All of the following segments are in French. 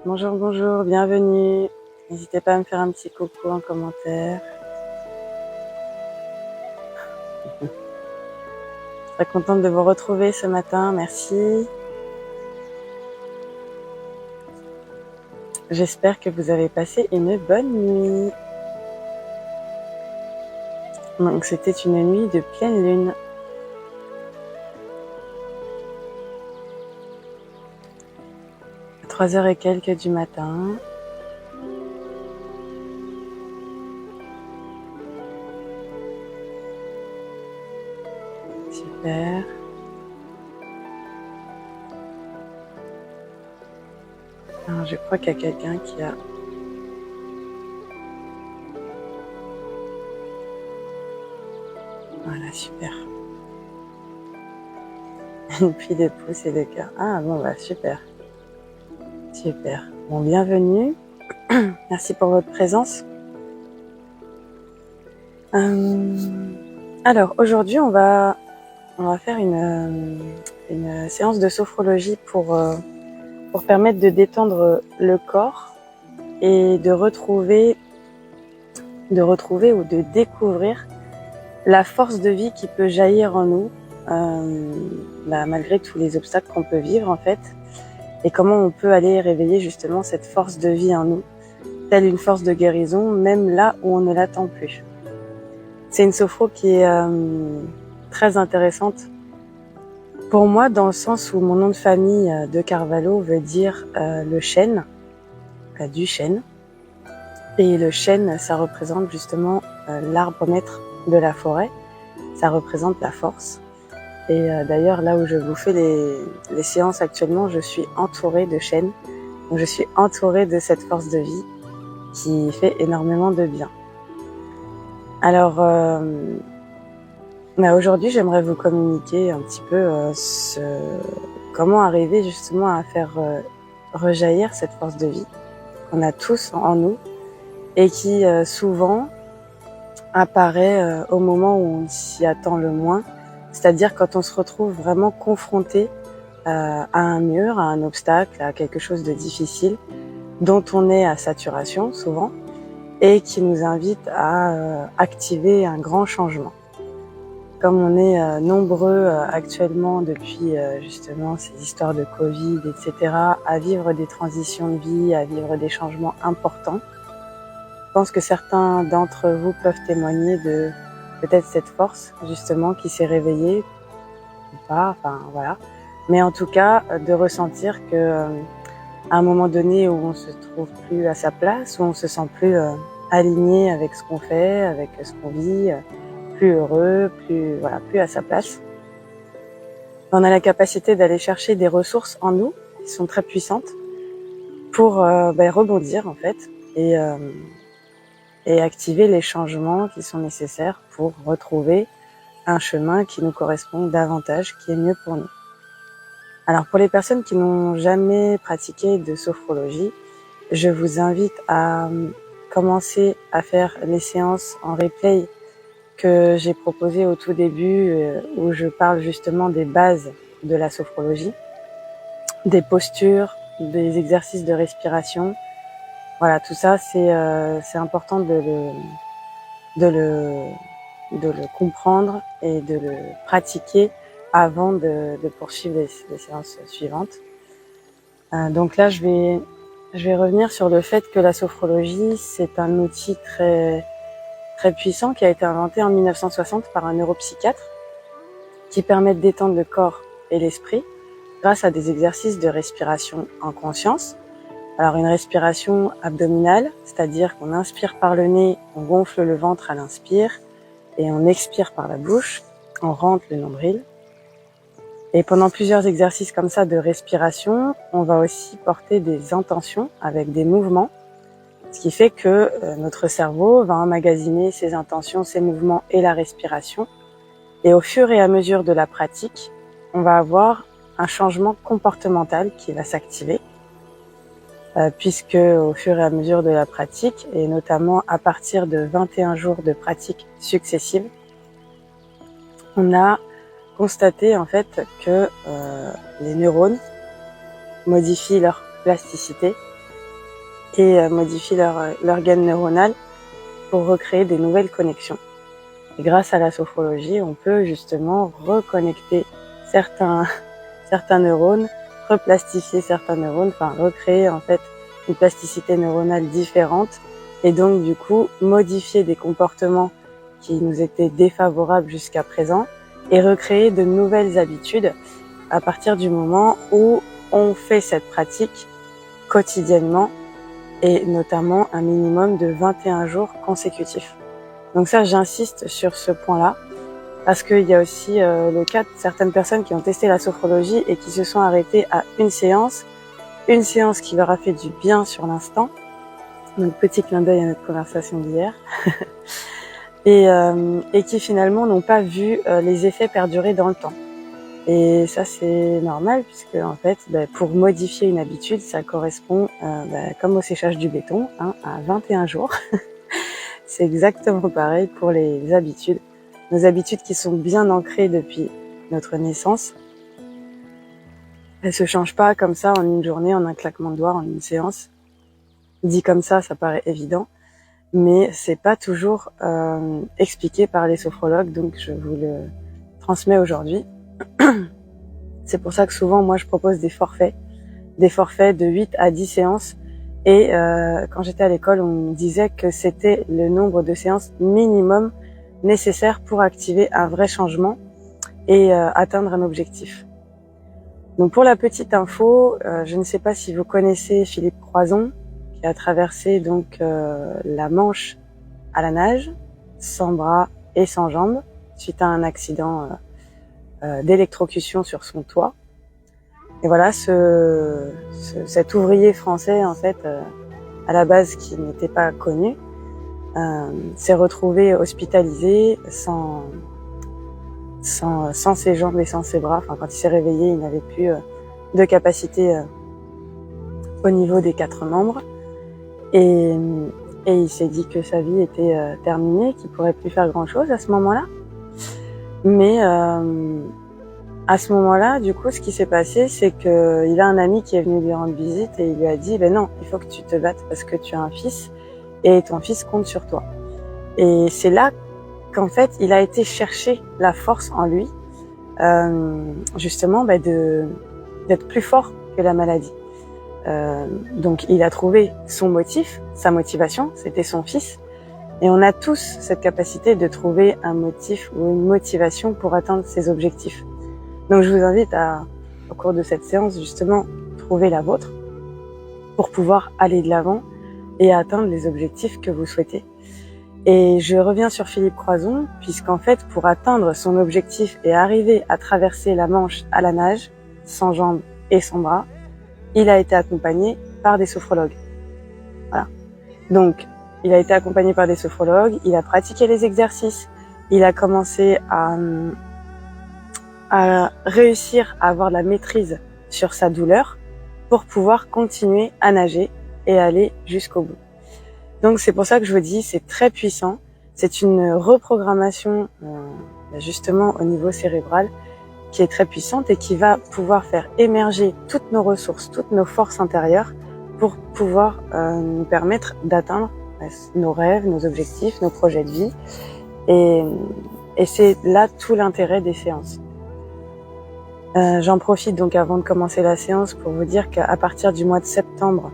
Bonjour, bonjour, bienvenue. N'hésitez pas à me faire un petit coucou en commentaire. Très contente de vous retrouver ce matin, merci. J'espère que vous avez passé une bonne nuit. Donc c'était une nuit de pleine lune. À 3h et quelques du matin. Super. Alors, je crois qu'il y a quelqu'un qui a... Voilà, super. Une pluie de pouces et de cœurs. Ah bon, bah super. Super. Bon, bienvenue. Merci pour votre présence. Alors, aujourd'hui, on va faire une séance de sophrologie pour permettre de détendre le corps et de retrouver ou de découvrir la force de vie qui peut jaillir en nous, malgré tous les obstacles qu'on peut vivre en fait, et comment on peut aller réveiller justement cette force de vie en nous, telle une force de guérison, même là où on ne l'attend plus. C'est une sophro qui est très intéressante pour moi, dans le sens où mon nom de famille de Carvalho veut dire le chêne, du chêne. Et le chêne, ça représente justement l'arbre maître de la forêt. Ça représente la force. Et d'ailleurs, là où je vous fais les séances actuellement, je suis entourée de chênes. Donc je suis entourée de cette force de vie qui fait énormément de bien. Alors, aujourd'hui, j'aimerais vous communiquer un petit peu comment arriver justement à faire rejaillir cette force de vie qu'on a tous en nous et qui souvent apparaît au moment où on s'y attend le moins, c'est-à-dire quand on se retrouve vraiment confronté à un mur, à un obstacle, à quelque chose de difficile dont on est à saturation souvent et qui nous invite à activer un grand changement. Comme on est nombreux actuellement depuis justement ces histoires de Covid, etc., à vivre des transitions de vie, à vivre des changements importants, je pense que certains d'entre vous peuvent témoigner de peut-être cette force justement qui s'est réveillée ou pas, enfin voilà. Mais en tout cas, de ressentir que à un moment donné où on se trouve plus à sa place, où on se sent plus aligné avec ce qu'on fait, avec ce qu'on vit, plus heureux, plus à sa place. On a la capacité d'aller chercher des ressources en nous qui sont très puissantes pour rebondir en fait et activer les changements qui sont nécessaires pour retrouver un chemin qui nous correspond davantage, qui est mieux pour nous. Alors pour les personnes qui n'ont jamais pratiqué de sophrologie, je vous invite à commencer à faire les séances en replay que j'ai proposées au tout début, où je parle justement des bases de la sophrologie, des postures, des exercices de respiration. Voilà, tout ça c'est important de le comprendre et de le pratiquer avant de poursuivre les séances suivantes. Donc là, je vais revenir sur le fait que la sophrologie, c'est un outil très, très puissant qui a été inventé en 1960 par un neuropsychiatre qui permet de détendre le corps et l'esprit grâce à des exercices de respiration en conscience. Alors une respiration abdominale, c'est-à-dire qu'on inspire par le nez, on gonfle le ventre à l'inspire et on expire par la bouche, on rentre le nombril. Et pendant plusieurs exercices comme ça de respiration, on va aussi porter des intentions avec des mouvements, ce qui fait que notre cerveau va emmagasiner ses intentions, ses mouvements et la respiration. Et au fur et à mesure de la pratique, on va avoir un changement comportemental qui va s'activer, puisque au fur et à mesure de la pratique, et notamment à partir de 21 jours de pratique successive, on a constaté en fait que les neurones modifient leur plasticité et modifient leur gaine neuronale pour recréer des nouvelles connexions. Et grâce à la sophrologie, on peut justement reconnecter certains neurones, replastifier certains neurones, enfin recréer en fait une plasticité neuronale différente et donc du coup modifier des comportements qui nous étaient défavorables jusqu'à présent et recréer de nouvelles habitudes à partir du moment où on fait cette pratique quotidiennement et notamment un minimum de 21 jours consécutifs. Donc ça, j'insiste sur ce point-là parce qu'il y a aussi le cas de certaines personnes qui ont testé la sophrologie et qui se sont arrêtées à une séance qui leur a fait du bien sur l'instant. Donc petit clin d'œil à notre conversation d'hier. et qui finalement n'ont pas vu les effets perdurer dans le temps. Et ça c'est normal puisque en fait pour modifier une habitude ça correspond comme au séchage du béton à 21 jours. C'est exactement pareil pour les habitudes. Nos habitudes qui sont bien ancrées depuis notre naissance, elles se changent pas comme ça en une journée, en un claquement de doigts, en une séance. Dit comme ça paraît évident, mais c'est pas toujours expliqué par les sophrologues, donc je vous le transmets aujourd'hui. C'est pour ça que souvent, moi, je propose des forfaits de 8 à 10 séances. Et quand j'étais à l'école, on me disait que c'était le nombre de séances minimum nécessaire pour activer un vrai changement et atteindre un objectif. Donc pour la petite info, je ne sais pas si vous connaissez Philippe Croizon, qui a traversé donc la Manche à la nage, sans bras et sans jambes, suite à un accident d'électrocution sur son toit. Et voilà, cet ouvrier français, en fait, à la base qui n'était pas connu, s'est retrouvé hospitalisé sans ses jambes et sans ses bras. Enfin, quand il s'est réveillé, il n'avait plus de capacité au niveau des 4 membres. Et il s'est dit que sa vie était terminée, qu'il pourrait plus faire grand-chose à ce moment-là. Mais à ce moment-là, du coup, ce qui s'est passé, c'est que il a un ami qui est venu lui rendre visite et il lui a dit, non, il faut que tu te battes parce que tu as un fils et ton fils compte sur toi. Et c'est là qu'en fait, il a été chercher la force en lui, justement, d'être plus fort que la maladie. Donc, il a trouvé son motif, sa motivation, c'était son fils. Et on a tous cette capacité de trouver un motif ou une motivation pour atteindre ses objectifs. Donc je vous invite à, au cours de cette séance, justement, trouver la vôtre pour pouvoir aller de l'avant et atteindre les objectifs que vous souhaitez. Et je reviens sur Philippe Croizon, puisqu'en fait, pour atteindre son objectif et arriver à traverser la Manche à la nage, sans jambes et sans bras, il a été accompagné par des sophrologues. Voilà. Donc, il a été accompagné par des sophrologues, il a pratiqué les exercices, il a commencé à réussir à avoir la maîtrise sur sa douleur pour pouvoir continuer à nager et aller jusqu'au bout. Donc c'est pour ça que je vous dis, c'est très puissant. C'est une reprogrammation justement au niveau cérébral qui est très puissante et qui va pouvoir faire émerger toutes nos ressources, toutes nos forces intérieures pour pouvoir nous permettre d'atteindre nos rêves, nos objectifs, nos projets de vie. Et c'est là tout l'intérêt des séances. J'en profite donc avant de commencer la séance pour vous dire qu'à partir du mois de septembre,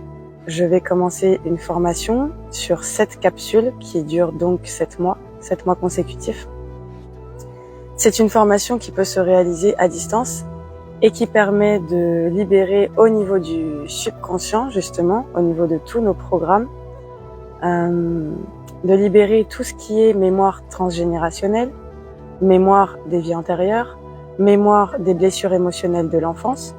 je vais commencer une formation sur 7 capsules qui dure donc 7 mois consécutifs. C'est une formation qui peut se réaliser à distance et qui permet de libérer au niveau du subconscient, justement, au niveau de tous nos programmes, de libérer tout ce qui est mémoire transgénérationnelle, mémoire des vies antérieures, mémoire des blessures émotionnelles de l'enfance.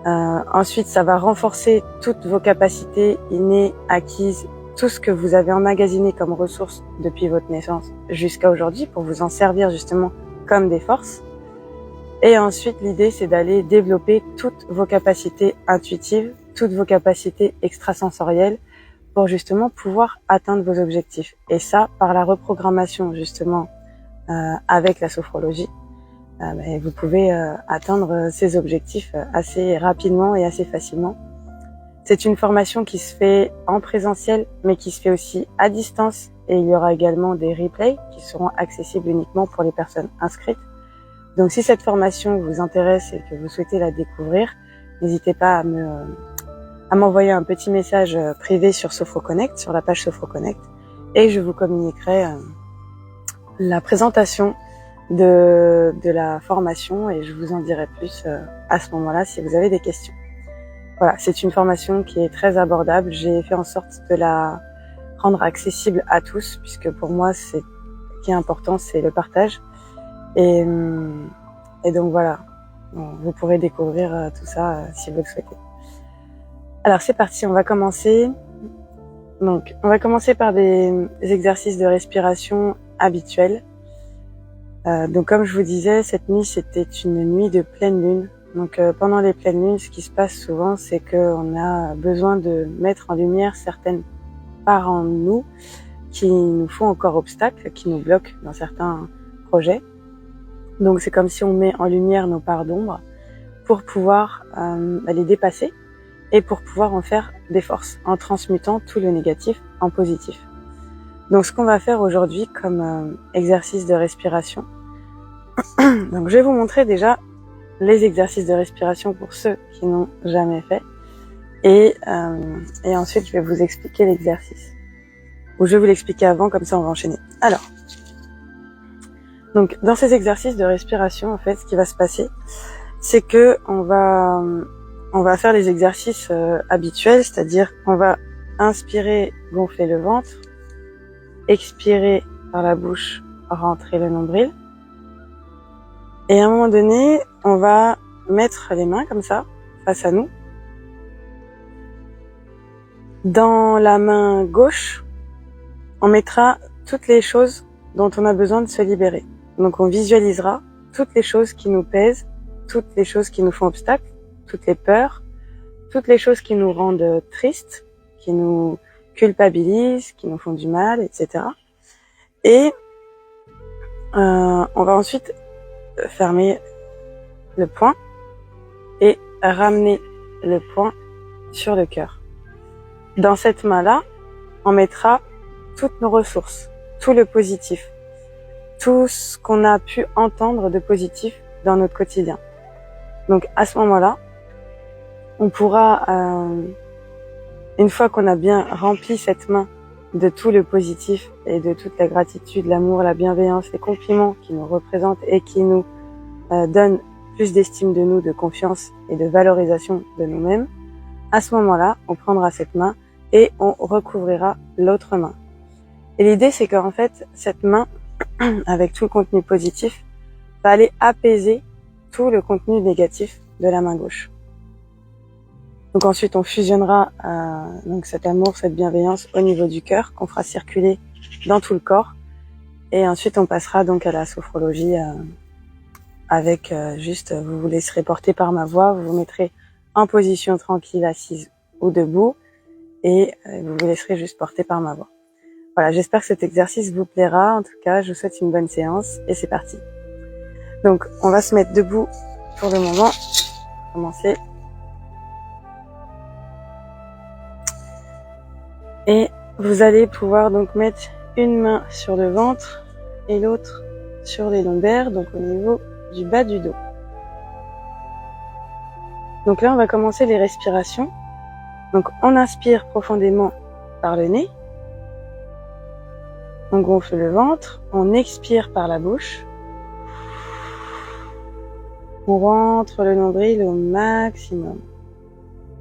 Ensuite, ça va renforcer toutes vos capacités innées, acquises, tout ce que vous avez emmagasiné comme ressources depuis votre naissance jusqu'à aujourd'hui pour vous en servir justement comme des forces. Et ensuite, l'idée, c'est d'aller développer toutes vos capacités intuitives, toutes vos capacités extrasensorielles pour justement pouvoir atteindre vos objectifs. Et ça, par la reprogrammation justement avec la sophrologie, vous pouvez atteindre ces objectifs assez rapidement et assez facilement. C'est une formation qui se fait en présentiel, mais qui se fait aussi à distance. Et il y aura également des replays qui seront accessibles uniquement pour les personnes inscrites. Donc si cette formation vous intéresse et que vous souhaitez la découvrir, n'hésitez pas à m'envoyer un petit message privé sur SophroConnect, sur la page SophroConnect, et je vous communiquerai la présentation de la formation et je vous en dirai plus à ce moment-là si vous avez des questions. Voilà, c'est une formation qui est très abordable. J'ai fait en sorte de la rendre accessible à tous, puisque pour moi, ce qui est important, c'est le partage. Et donc voilà, vous pourrez découvrir tout ça si vous le souhaitez. Alors c'est parti, on va commencer. Donc, on va commencer par des exercices de respiration habituels. Donc comme je vous disais, cette nuit, c'était une nuit de pleine lune. Donc pendant les pleines lunes, ce qui se passe souvent, c'est qu'on a besoin de mettre en lumière certaines parts en nous qui nous font encore obstacle, qui nous bloquent dans certains projets. Donc c'est comme si on met en lumière nos parts d'ombre pour pouvoir les dépasser et pour pouvoir en faire des forces, en transmutant tout le négatif en positif. Donc ce qu'on va faire aujourd'hui comme exercice de respiration, donc je vais vous montrer déjà les exercices de respiration pour ceux qui n'ont jamais fait. Et ensuite, je vais vous expliquer l'exercice. Ou je vais vous l'expliquer avant, comme ça on va enchaîner. Alors, donc dans ces exercices de respiration, en fait, ce qui va se passer, c'est que on va faire les exercices habituels, c'est-à-dire on va inspirer, gonfler le ventre, expirer par la bouche, rentrer le nombril. Et à un moment donné, on va mettre les mains comme ça, face à nous. Dans la main gauche, on mettra toutes les choses dont on a besoin de se libérer. Donc on visualisera toutes les choses qui nous pèsent, toutes les choses qui nous font obstacle, toutes les peurs, toutes les choses qui nous rendent tristes, qui nous culpabilisent, qui nous font du mal, etc. Et on va ensuite fermer le poing et ramener le poing sur le cœur. Dans cette main-là, on mettra toutes nos ressources, tout le positif, tout ce qu'on a pu entendre de positif dans notre quotidien. Donc à ce moment-là, on pourra, une fois qu'on a bien rempli cette main de tout le positif et de toute la gratitude, l'amour, la bienveillance, les compliments qui nous représentent et qui nous donnent plus d'estime de nous, de confiance et de valorisation de nous-mêmes, à ce moment-là, on prendra cette main et on recouvrira l'autre main. Et l'idée, c'est qu'en fait, cette main, avec tout le contenu positif, va aller apaiser tout le contenu négatif de la main gauche. Donc ensuite, on fusionnera donc cet amour, cette bienveillance au niveau du cœur, qu'on fera circuler dans tout le corps. Et ensuite, on passera donc à la sophrologie avec juste, vous vous laisserez porter par ma voix, vous vous mettrez en position tranquille, assise ou debout, et vous vous laisserez juste porter par ma voix. Voilà, j'espère que cet exercice vous plaira. En tout cas, je vous souhaite une bonne séance et c'est parti. Donc, on va se mettre debout pour le moment. On va commencer. Et vous allez pouvoir donc mettre une main sur le ventre et l'autre sur les lombaires, donc au niveau du bas du dos. Donc là, on va commencer les respirations. Donc, on inspire profondément par le nez. On gonfle le ventre. On expire par la bouche. On rentre le nombril au maximum.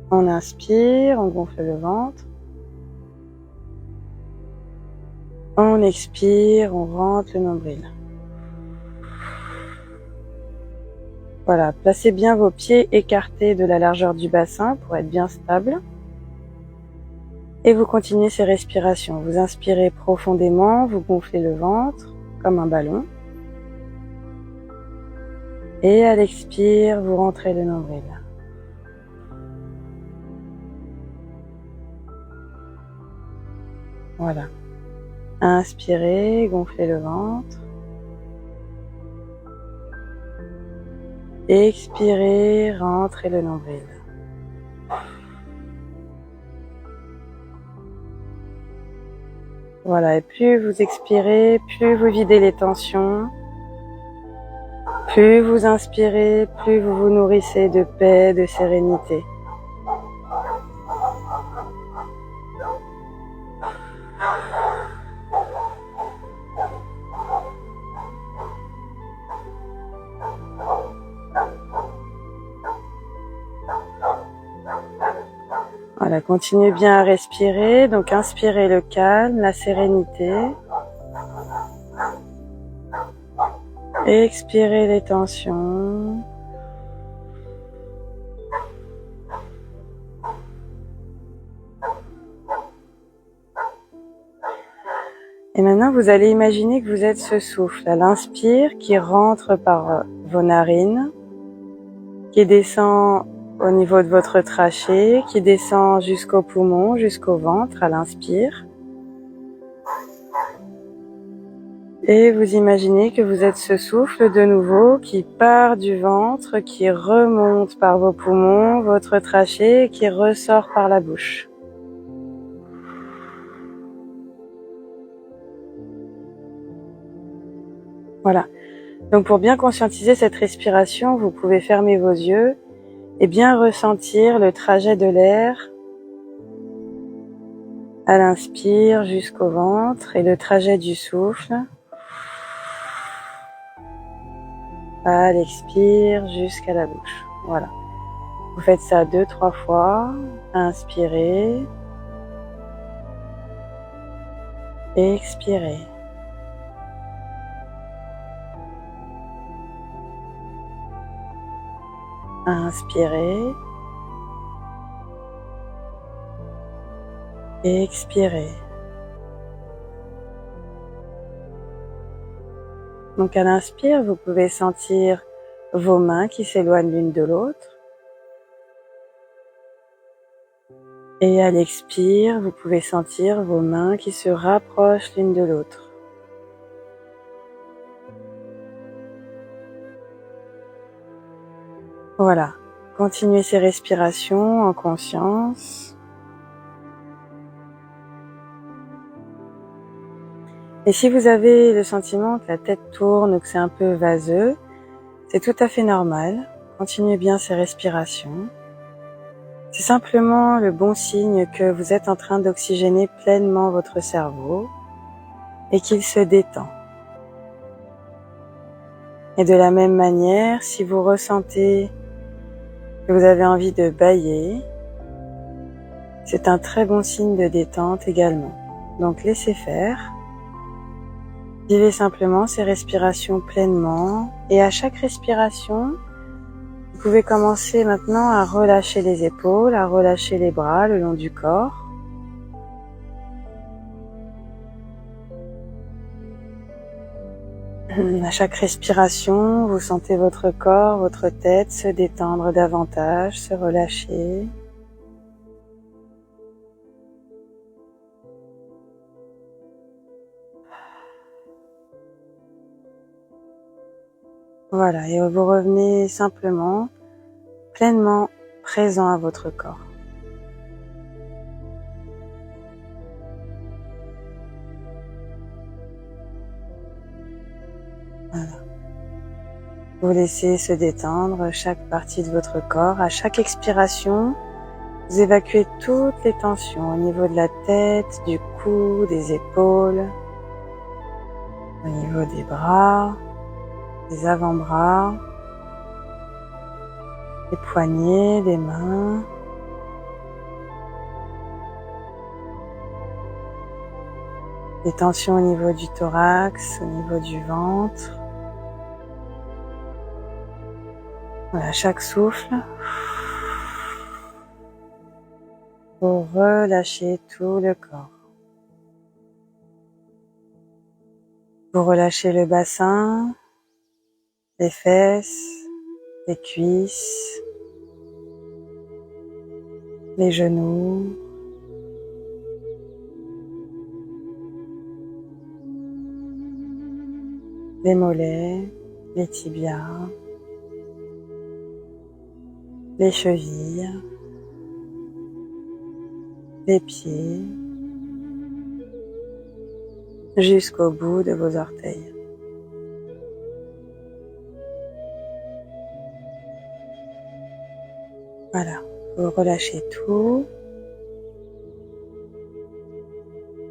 On inspire, on gonfle le ventre. On expire, on rentre le nombril. Voilà, placez bien vos pieds écartés de la largeur du bassin pour être bien stable. Et vous continuez ces respirations. Vous inspirez profondément, vous gonflez le ventre comme un ballon. Et à l'expire, vous rentrez le nombril. Voilà. Inspirez, gonflez le ventre. Expirez, rentrez le nombril. Voilà, et plus vous expirez, plus vous videz les tensions. Plus vous inspirez, plus vous vous nourrissez de paix, de sérénité. Voilà, continuez bien à respirer. Donc inspirez le calme, la sérénité. Expirez les tensions. Et maintenant, vous allez imaginer que vous êtes ce souffle à l'inspire qui rentre par vos narines, qui descend au niveau de votre trachée, qui descend jusqu'au poumon, jusqu'au ventre à l'inspire. Et vous imaginez que vous êtes ce souffle de nouveau qui part du ventre, qui remonte par vos poumons, votre trachée et qui ressort par la bouche. Voilà. Donc pour bien conscientiser cette respiration, vous pouvez fermer vos yeux et bien ressentir le trajet de l'air à l'inspire jusqu'au ventre et le trajet du souffle à l'expire jusqu'à la bouche. Voilà. Vous faites ça 2-3 fois. Inspirez. Expirez. Inspirez. Expirez. Donc à l'inspire, vous pouvez sentir vos mains qui s'éloignent l'une de l'autre. Et à l'expire, vous pouvez sentir vos mains qui se rapprochent l'une de l'autre. Voilà. Continuez ces respirations en conscience. Et si vous avez le sentiment que la tête tourne ou que c'est un peu vaseux, c'est tout à fait normal. Continuez bien ces respirations. C'est simplement le bon signe que vous êtes en train d'oxygéner pleinement votre cerveau et qu'il se détend. Et de la même manière, si vous ressentez que vous avez envie de bâiller, c'est un très bon signe de détente également. Donc laissez faire. Vivez simplement ces respirations pleinement et à chaque respiration, vous pouvez commencer maintenant à relâcher les épaules, à relâcher les bras le long du corps. À chaque respiration, vous sentez votre corps, votre tête se détendre davantage, se relâcher. Voilà, et vous revenez simplement pleinement présent à votre corps. Voilà. Vous laissez se détendre chaque partie de votre corps. À chaque expiration, vous évacuez toutes les tensions au niveau de la tête, du cou, des épaules, au niveau des bras, des avant-bras, les poignets, les mains. Les tensions au niveau du thorax, au niveau du ventre. Voilà, chaque souffle, vous relâchez tout le corps. Vous relâchez le bassin, les fesses, les cuisses, les genoux, les mollets, les tibias, les chevilles, les pieds, jusqu'au bout de vos orteils. Voilà, vous relâchez tout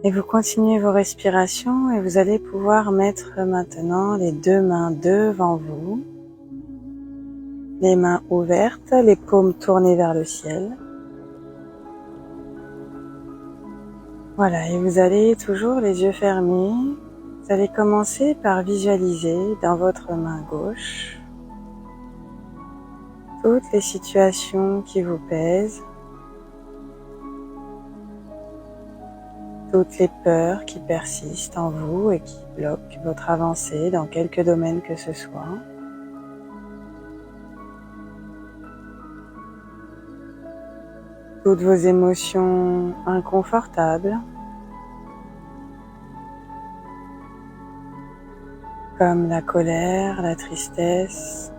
et vous continuez vos respirations et vous allez pouvoir mettre maintenant les deux mains devant vous, les mains ouvertes, les paumes tournées vers le ciel. Voilà, et vous allez toujours les yeux fermés, vous allez commencer par visualiser dans votre main gauche toutes les situations qui vous pèsent, toutes les peurs qui persistent en vous et qui bloquent votre avancée dans quelque domaine que ce soit. Toutes vos émotions inconfortables, comme la colère, la tristesse,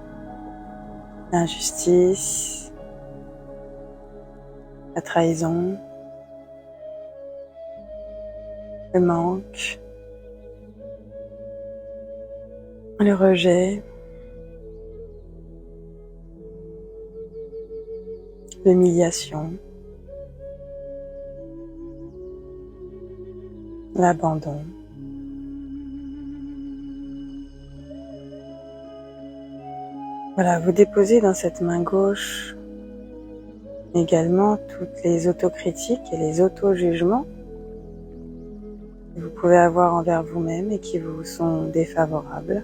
l'injustice, la trahison, le manque, le rejet, l'humiliation, l'abandon. Voilà, vous déposez dans cette main gauche également toutes les autocritiques et les auto-jugements que vous pouvez avoir envers vous-même et qui vous sont défavorables.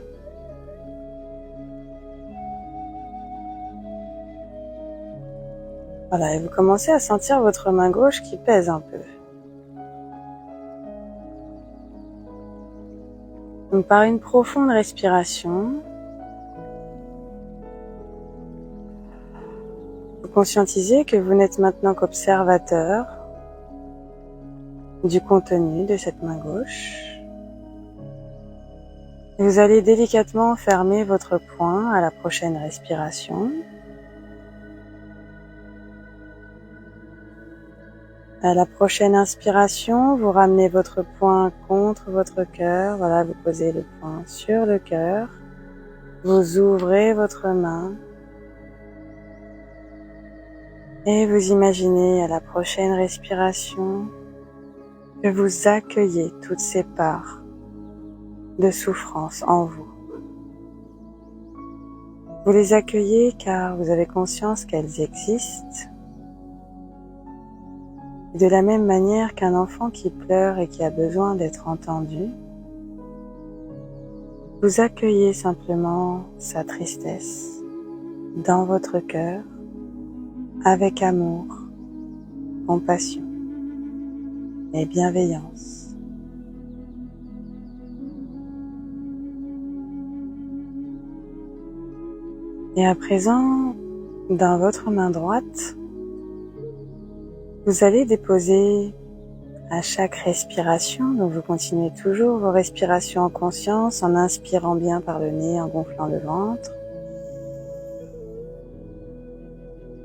Voilà, et vous commencez à sentir votre main gauche qui pèse un peu. Donc par une profonde respiration, vous conscientisez que vous n'êtes maintenant qu'observateur du contenu de cette main gauche. Et vous allez délicatement fermer votre poing à la prochaine respiration. À la prochaine inspiration, vous ramenez votre poing contre votre cœur. Voilà, vous posez le poing sur le cœur. Vous ouvrez votre main. Et vous imaginez à la prochaine respiration que vous accueillez toutes ces parts de souffrance en vous. Vous les accueillez car vous avez conscience qu'elles existent. De la même manière qu'un enfant qui pleure et qui a besoin d'être entendu, vous accueillez simplement sa tristesse dans votre cœur avec amour, compassion et bienveillance. Et à présent, dans votre main droite, vous allez déposer à chaque respiration, donc vous continuez toujours vos respirations en conscience, en inspirant bien par le nez, en gonflant le ventre.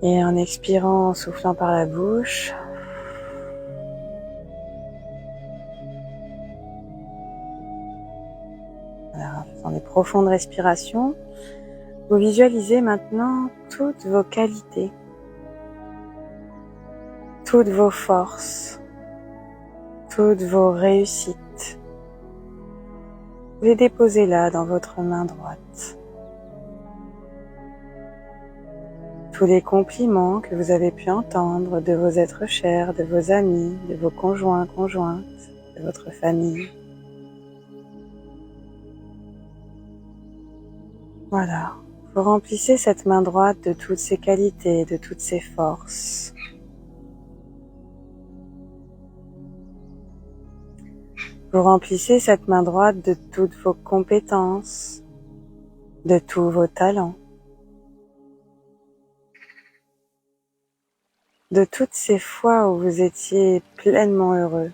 Et en expirant, en soufflant par la bouche. Voilà, en faisant des profondes respirations, vous visualisez maintenant toutes vos qualités, toutes vos forces, toutes vos réussites. Vous les déposez là dans votre main droite. Tous les compliments que vous avez pu entendre de vos êtres chers, de vos amis, de vos conjoints, conjointes, de votre famille. Voilà, vous remplissez cette main droite de toutes ses qualités, de toutes ses forces. Vous remplissez cette main droite de toutes vos compétences, de tous vos talents, de toutes ces fois où vous étiez pleinement heureux,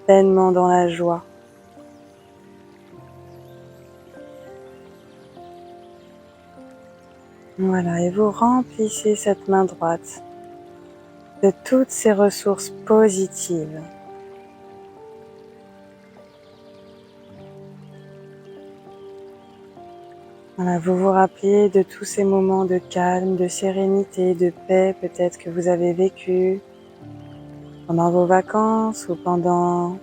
pleinement dans la joie. Voilà, et vous remplissez cette main droite de toutes ces ressources positives Voilà, vous vous rappelez de tous ces moments de calme, de sérénité, de paix peut-être que vous avez vécu pendant vos vacances ou pendant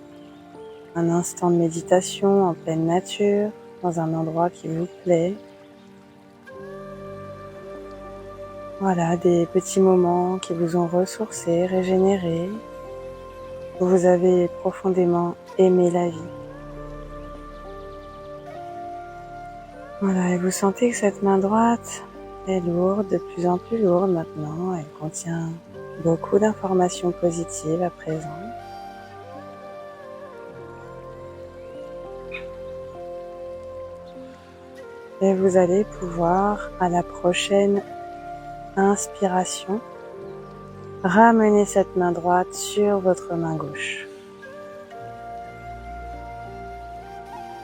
un instant de méditation en pleine nature, dans un endroit qui vous plaît. Voilà, des petits moments qui vous ont ressourcé, régénéré, où vous avez profondément aimé la vie. Voilà, et vous sentez que cette main droite est lourde, de plus en plus lourde maintenant. Elle contient beaucoup d'informations positives à présent. Et vous allez pouvoir, à la prochaine inspiration, ramener cette main droite sur votre main gauche.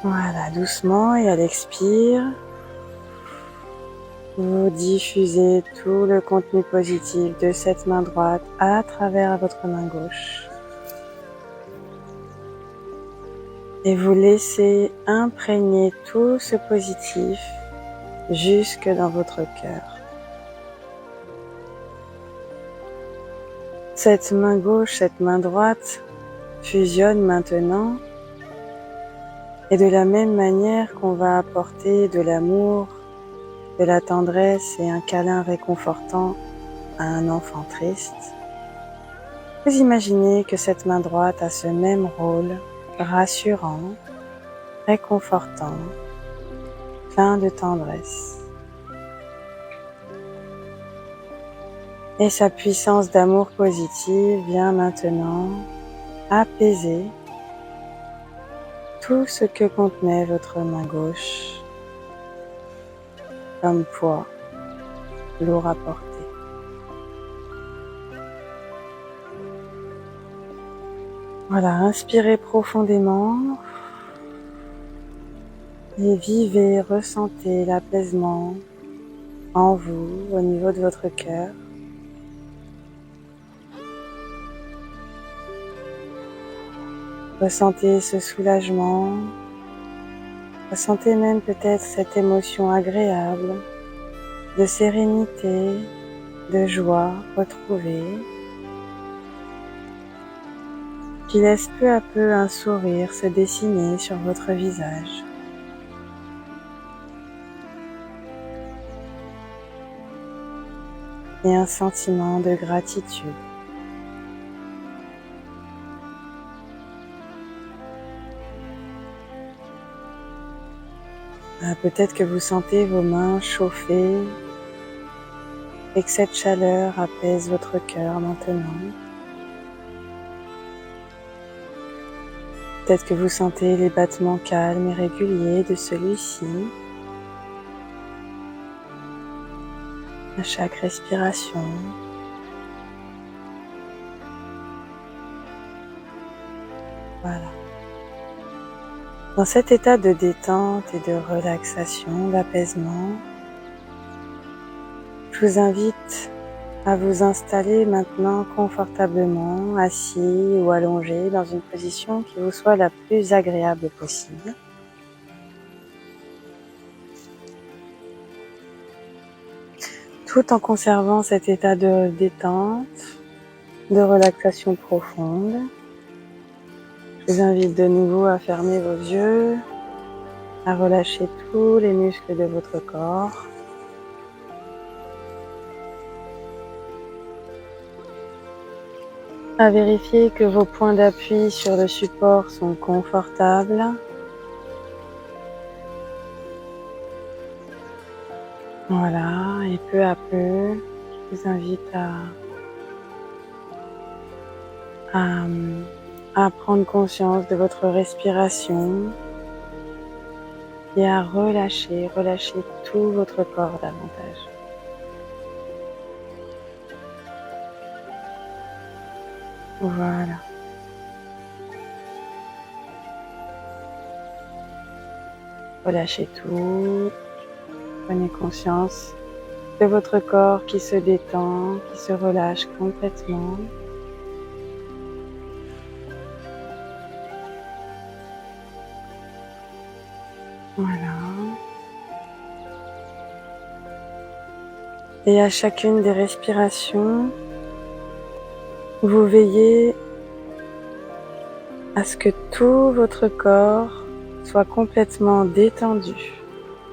Voilà, doucement, et à l'expire, vous diffusez tout le contenu positif de cette main droite à travers votre main gauche. Et vous laissez imprégner tout ce positif jusque dans votre cœur. Cette main gauche, cette main droite fusionnent maintenant, et de la même manière qu'on va apporter de l'amour, de la tendresse et un câlin réconfortant à un enfant triste, vous imaginez que cette main droite a ce même rôle rassurant, réconfortant, plein de tendresse. Et sa puissance d'amour positive vient maintenant apaiser tout ce que contenait votre main gauche comme poids lourd à porter. Voilà, inspirez profondément et vivez, ressentez l'apaisement en vous, au niveau de votre cœur. Ressentez ce soulagement, ressentez même peut-être cette émotion agréable de sérénité, de joie retrouvée, qui laisse peu à peu un sourire se dessiner sur votre visage. Et un sentiment de gratitude. Peut-être que vous sentez vos mains chauffer et que cette chaleur apaise votre cœur maintenant. Peut-être que vous sentez les battements calmes et réguliers de celui-ci à chaque respiration. Voilà. Dans cet état de détente et de relaxation, d'apaisement, je vous invite à vous installer maintenant confortablement, assis ou allongé dans une position qui vous soit la plus agréable possible. Tout en conservant cet état de détente, de relaxation profonde. Je vous invite de nouveau à fermer vos yeux, à relâcher tous les muscles de votre corps. À vérifier que vos points d'appui sur le support sont confortables. Voilà, et peu à peu, je vous invite à prendre conscience de votre respiration et à relâcher tout votre corps davantage. Voilà. Relâchez tout. Prenez conscience de votre corps qui se détend, qui se relâche complètement. Voilà. Et à chacune des respirations, vous veillez à ce que tout votre corps soit complètement détendu.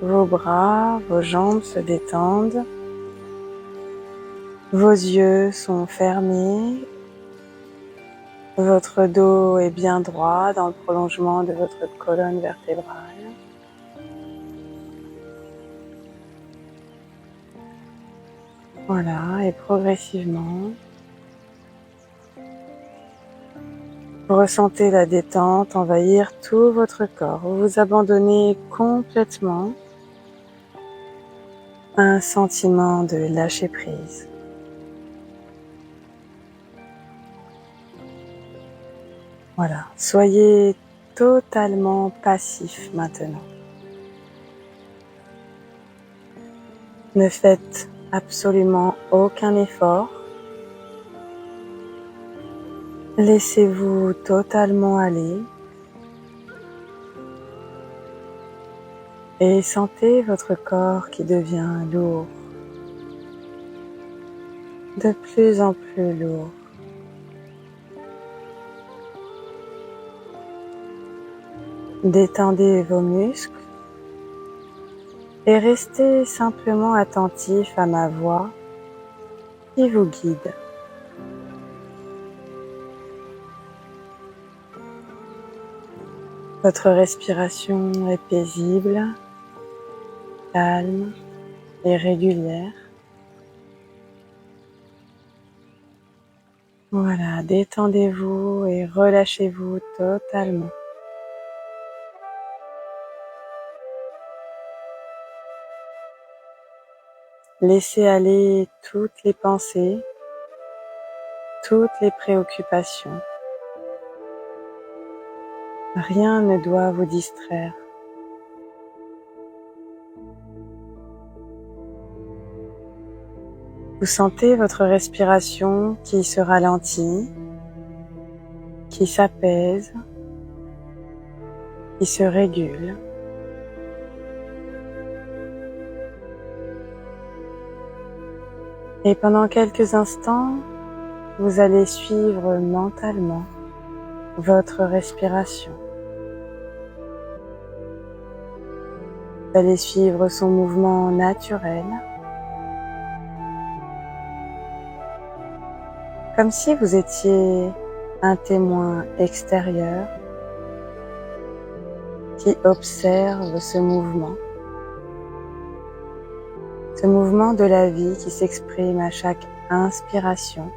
Vos bras, vos jambes se détendent. Vos yeux sont fermés. Votre dos est bien droit dans le prolongement de votre colonne vertébrale. Voilà, et progressivement, vous ressentez la détente envahir tout votre corps. Vous vous abandonnez complètement à un sentiment de lâcher prise. Voilà, soyez totalement passif maintenant. Ne faites absolument aucun effort. Laissez-vous totalement aller et sentez votre corps qui devient lourd, de plus en plus lourd. Détendez vos muscles et restez simplement attentif à ma voix qui vous guide. Votre respiration est paisible, calme et régulière. Voilà, détendez-vous et relâchez-vous totalement. Laissez aller toutes les pensées, toutes les préoccupations. Rien ne doit vous distraire. Vous sentez votre respiration qui se ralentit, qui s'apaise, qui se régule. Et pendant quelques instants, vous allez suivre mentalement votre respiration. Vous allez suivre son mouvement naturel, comme si vous étiez un témoin extérieur qui observe ce mouvement de la vie qui s'exprime à chaque inspiration,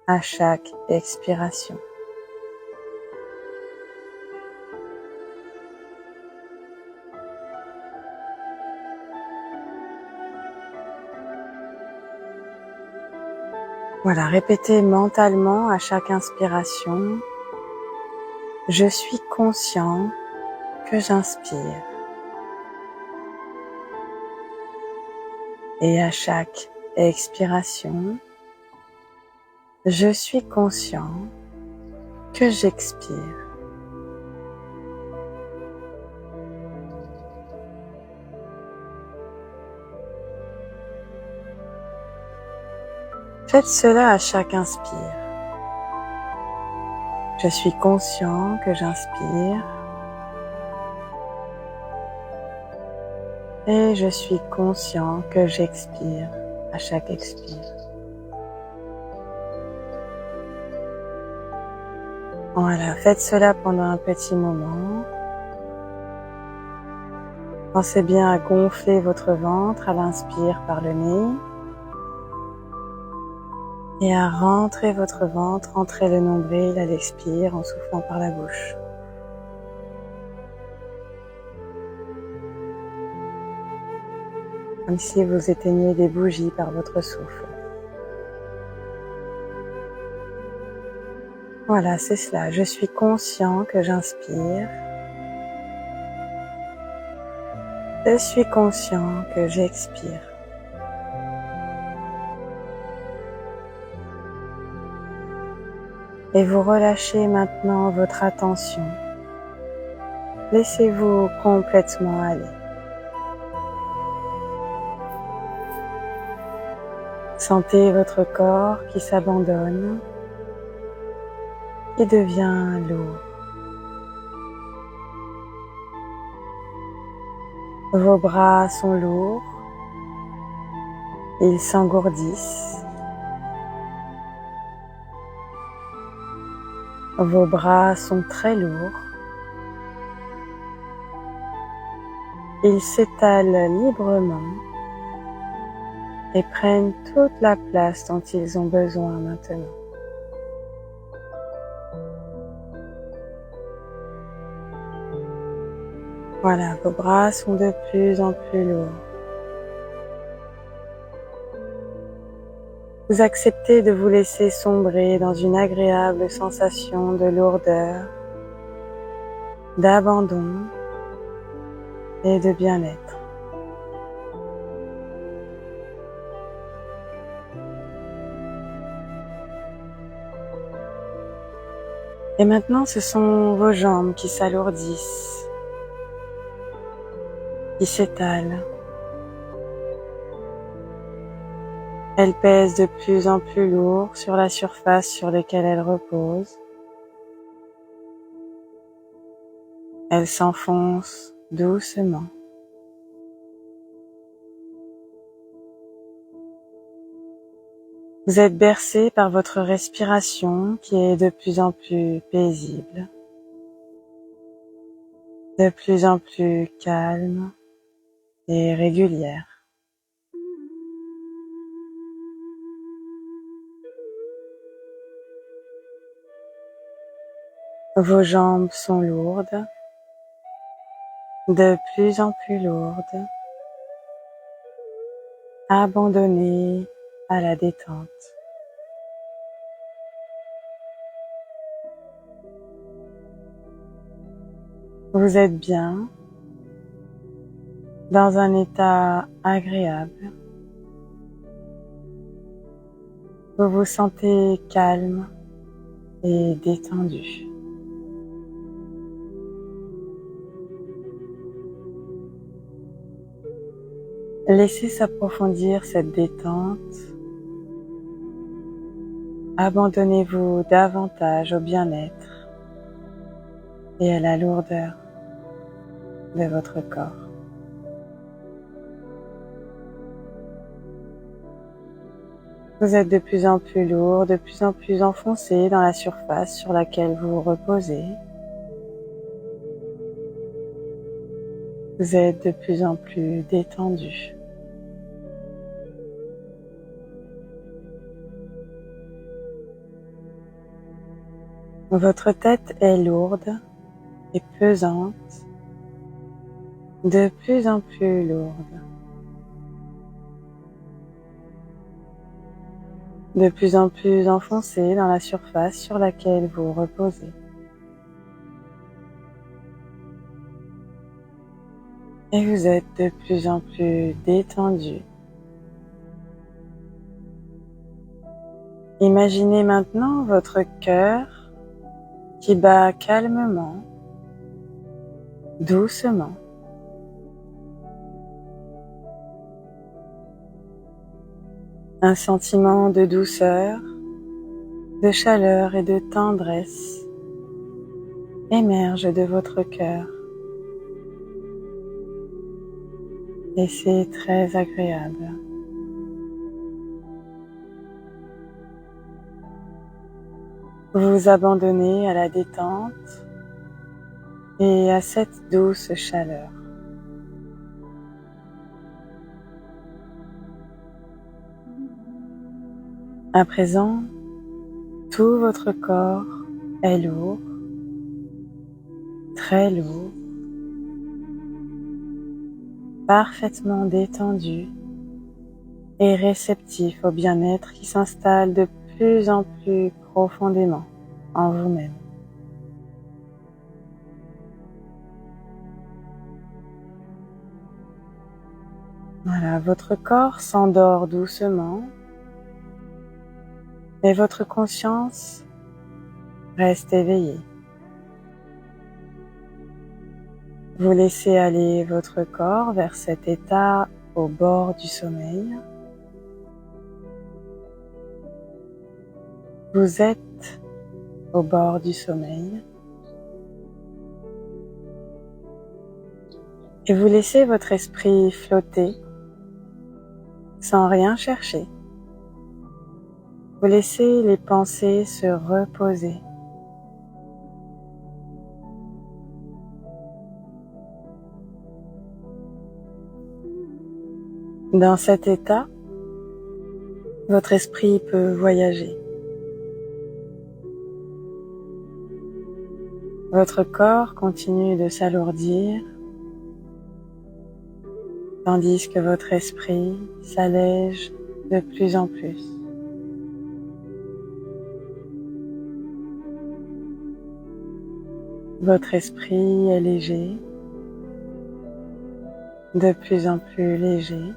à chaque expiration. Voilà, répétez mentalement à chaque inspiration, je suis conscient que j'inspire. Et à chaque expiration, je suis conscient que j'expire. Faites cela à chaque inspire. Je suis conscient que j'inspire et je suis conscient que j'expire à chaque expire. Voilà, faites cela pendant un petit moment. Pensez bien à gonfler votre ventre à l'inspire par le nez et à rentrer votre ventre, rentrer le nombril à l'expire en soufflant par la bouche. Comme si vous éteigniez des bougies par votre souffle. Voilà, c'est cela. Je suis conscient que j'inspire. Je suis conscient que j'expire. Et vous relâchez maintenant votre attention. Laissez-vous complètement aller. Sentez votre corps qui s'abandonne, qui devient lourd. Vos bras sont lourds, ils s'engourdissent. Vos bras sont très lourds. Ils s'étalent librement et prennent toute la place dont ils ont besoin maintenant. Voilà, vos bras sont de plus en plus lourds. Vous acceptez de vous laisser sombrer dans une agréable sensation de lourdeur, d'abandon et de bien-être. Et maintenant, ce sont vos jambes qui s'alourdissent, qui s'étalent. Elles pèsent de plus en plus lourd sur la surface sur laquelle elles reposent. Elles s'enfoncent doucement. Vous êtes bercé par votre respiration qui est de plus en plus paisible, de plus en plus calme et régulière. Vos jambes sont lourdes, de plus en plus lourdes, abandonnées à la détente. Vous êtes bien, dans un état agréable. Vous vous sentez calme et détendu. Laissez s'approfondir cette détente. Abandonnez-vous davantage au bien-être et à la lourdeur de votre corps. Vous êtes de plus en plus lourd, de plus en plus enfoncé dans la surface sur laquelle vous reposez. Vous êtes de plus en plus détendu. Votre tête est lourde et pesante, de plus en plus lourde. De plus en plus enfoncée dans la surface sur laquelle vous reposez. Et vous êtes de plus en plus détendu. Imaginez maintenant votre cœur qui bat calmement, doucement. Un sentiment de douceur, de chaleur et de tendresse émerge de votre cœur. Et c'est très agréable. Vous vous abandonnez à la détente et à cette douce chaleur. À présent, tout votre corps est lourd, très lourd, parfaitement détendu et réceptif au bien-être qui s'installe de plus en plus profondément en vous-même. Voilà, votre corps s'endort doucement et votre conscience reste éveillée. Vous laissez aller votre corps vers cet état au bord du sommeil. Vous êtes au bord du sommeil et vous laissez votre esprit flotter sans rien chercher. Vous laissez les pensées se reposer. Dans cet état, votre esprit peut voyager. Votre corps continue de s'alourdir, tandis que votre esprit s'allège de plus en plus. Votre esprit est léger, de plus en plus léger,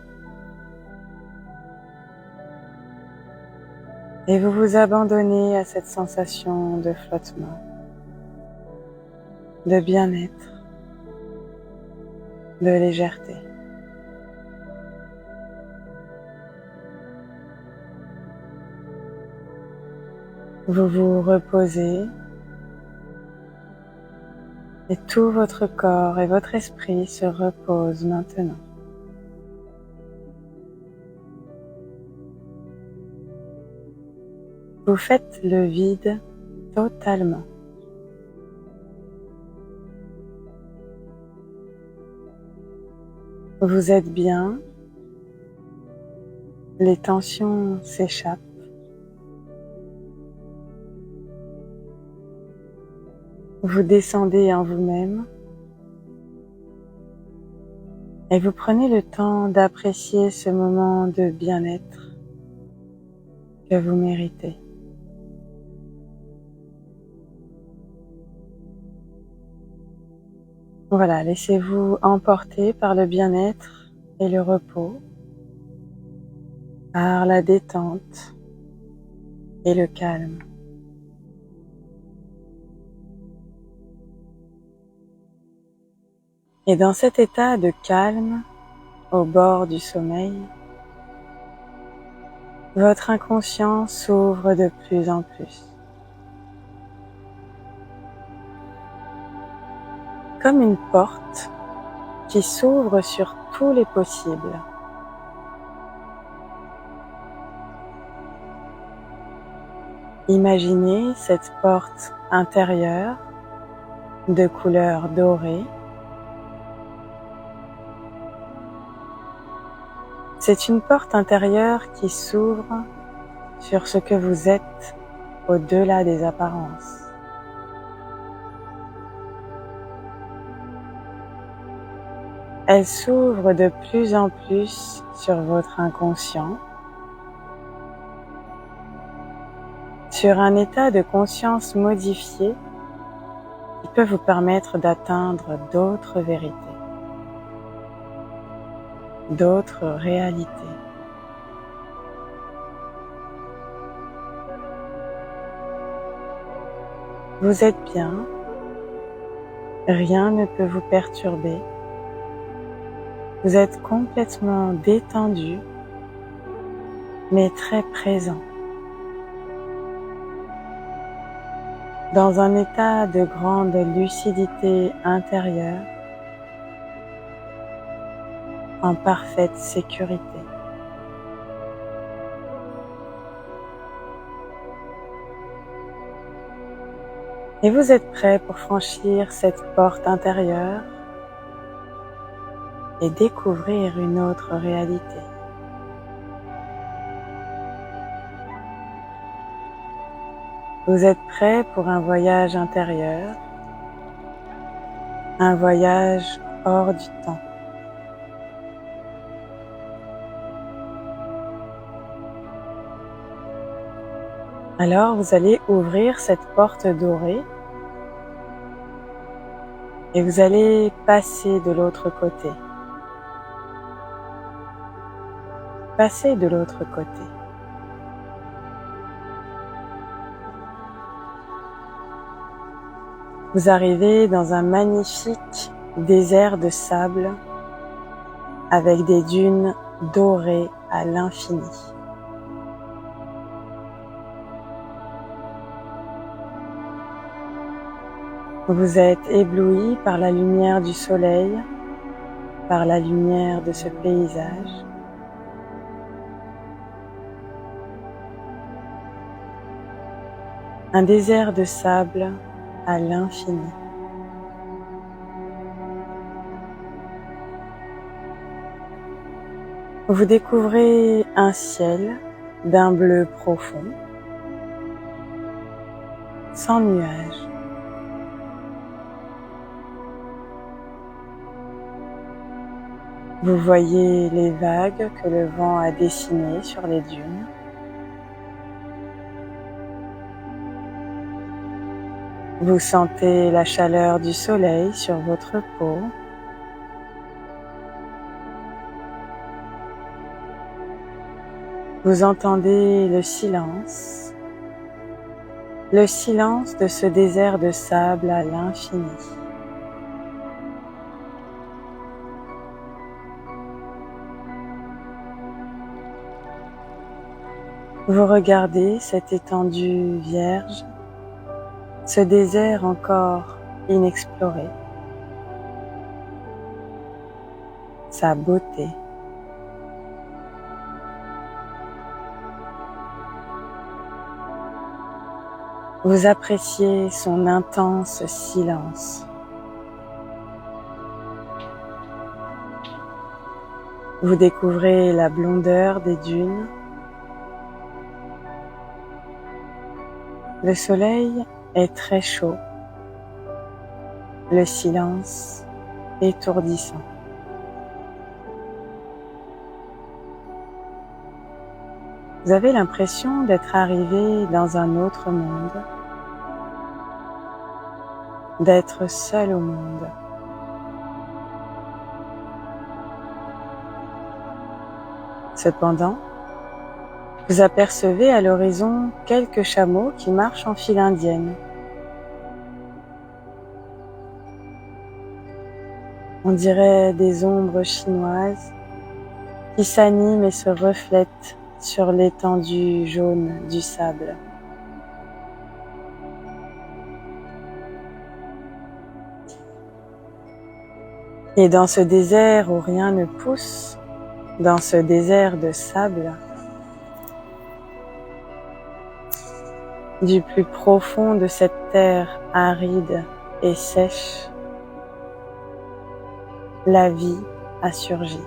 et vous vous abandonnez à cette sensation de flottement, de bien-être, de légèreté. Vous vous reposez et tout votre corps et votre esprit se reposent maintenant. Vous faites le vide totalement. Vous êtes bien, les tensions s'échappent. Vous descendez en vous-même et vous prenez le temps d'apprécier ce moment de bien-être que vous méritez. Voilà, laissez-vous emporter par le bien-être et le repos, par la détente et le calme. Et dans cet état de calme, au bord du sommeil, votre inconscient s'ouvre de plus en plus. Comme une porte qui s'ouvre sur tous les possibles. Imaginez cette porte intérieure de couleur dorée. C'est une porte intérieure qui s'ouvre sur ce que vous êtes au-delà des apparences. Elle s'ouvre de plus en plus sur votre inconscient, sur un état de conscience modifié qui peut vous permettre d'atteindre d'autres vérités, d'autres réalités. Vous êtes bien, rien ne peut vous perturber. Vous êtes complètement détendu, mais très présent. Dans un état de grande lucidité intérieure, en parfaite sécurité. Et vous êtes prêt pour franchir cette porte intérieure et découvrir une autre réalité. Vous êtes prêt pour un voyage intérieur, un voyage hors du temps. Alors vous allez ouvrir cette porte dorée et vous allez passer de l'autre côté. Passez de l'autre côté. Vous arrivez dans un magnifique désert de sable avec des dunes dorées à l'infini. Vous êtes ébloui par la lumière du soleil, par la lumière de ce paysage. Un désert de sable à l'infini. Vous découvrez un ciel d'un bleu profond, sans nuages. Vous voyez les vagues que le vent a dessinées sur les dunes. Vous sentez la chaleur du soleil sur votre peau. Vous entendez le silence de ce désert de sable à l'infini. Vous regardez cette étendue vierge, ce désert encore inexploré, sa beauté. Vous appréciez son intense silence. Vous découvrez la blondeur des dunes. Le soleil est très chaud, le silence étourdissant. Vous avez l'impression d'être arrivé dans un autre monde, d'être seul au monde. Cependant, vous apercevez à l'horizon quelques chameaux qui marchent en file indienne. On dirait des ombres chinoises qui s'animent et se reflètent sur l'étendue jaune du sable. Et dans ce désert où rien ne pousse, dans ce désert de sable, du plus profond de cette terre aride et sèche, la vie a surgi.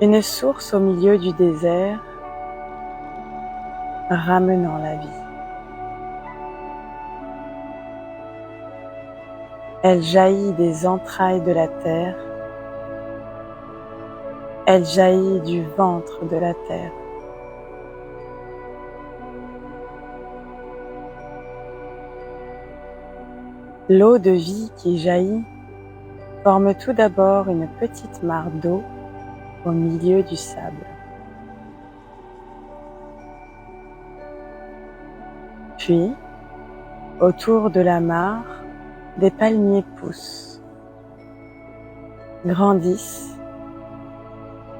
Une source au milieu du désert, ramenant la vie. Elle jaillit des entrailles de la terre, elle jaillit du ventre de la terre. L'eau de vie qui jaillit forme tout d'abord une petite mare d'eau au milieu du sable. Puis, autour de la mare, des palmiers poussent, grandissent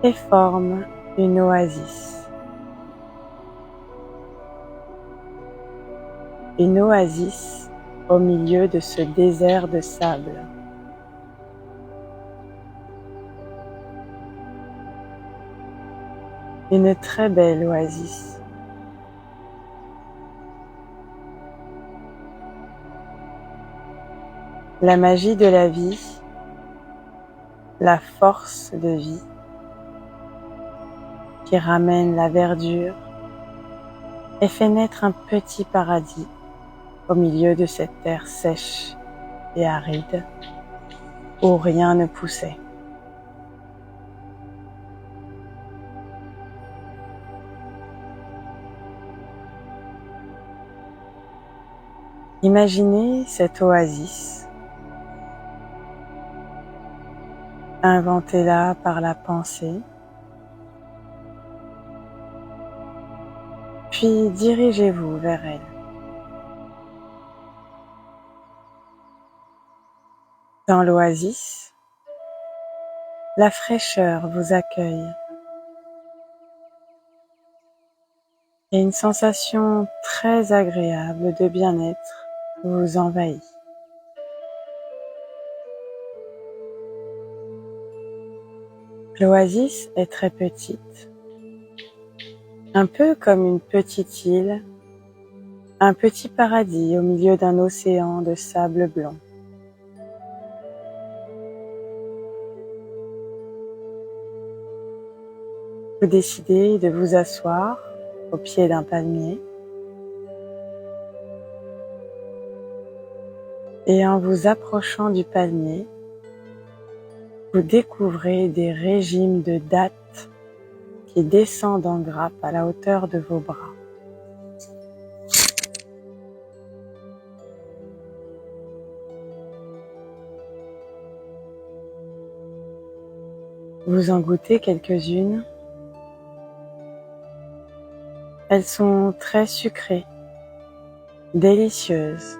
et forment une oasis. Une oasis au milieu de ce désert de sable. Une très belle oasis. La magie de la vie, la force de vie qui ramène la verdure et fait naître un petit paradis au milieu de cette terre sèche et aride où rien ne poussait. Imaginez cette oasis, inventez-la par la pensée, puis dirigez-vous vers elle. Dans l'oasis, la fraîcheur vous accueille et une sensation très agréable de bien-être vous envahit. L'oasis est très petite, un peu comme une petite île, un petit paradis au milieu d'un océan de sable blanc. Vous décidez de vous asseoir au pied d'un palmier et en vous approchant du palmier, vous découvrez des régimes de dattes qui descendent en grappes à la hauteur de vos bras. Vous en goûtez quelques-unes. Elles sont très sucrées, délicieuses.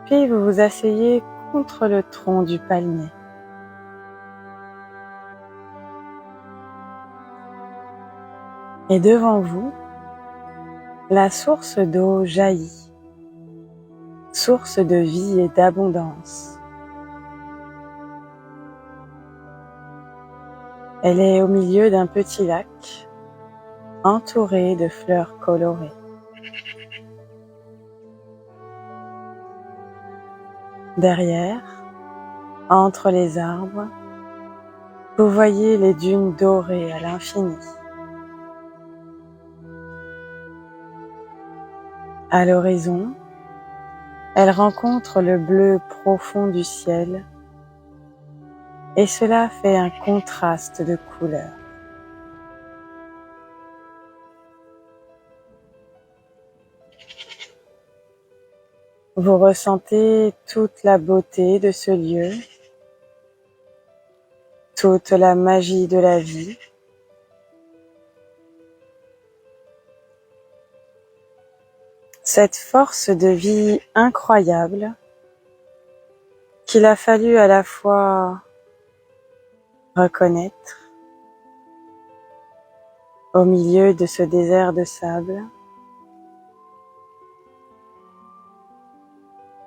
Puis vous vous asseyez contre le tronc du palmier. Et devant vous, la source d'eau jaillit, source de vie et d'abondance. Elle est au milieu d'un petit lac, entouré de fleurs colorées. Derrière, entre les arbres, vous voyez les dunes dorées à l'infini. À l'horizon, elle rencontre le bleu profond du ciel et cela fait un contraste de couleurs. Vous ressentez toute la beauté de ce lieu, toute la magie de la vie. Cette force de vie incroyable qu'il a fallu à la fois reconnaître au milieu de ce désert de sable.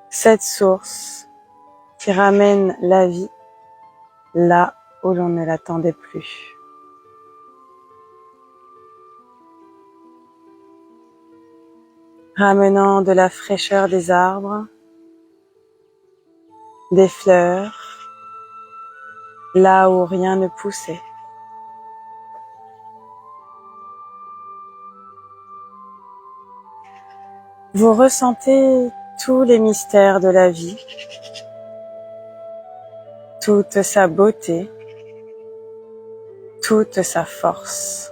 Cette source qui ramène la vie là où l'on ne l'attendait plus. Ramenant de la fraîcheur des arbres, des fleurs, là où rien ne poussait. Vous ressentez tous les mystères de la vie, toute sa beauté, toute sa force.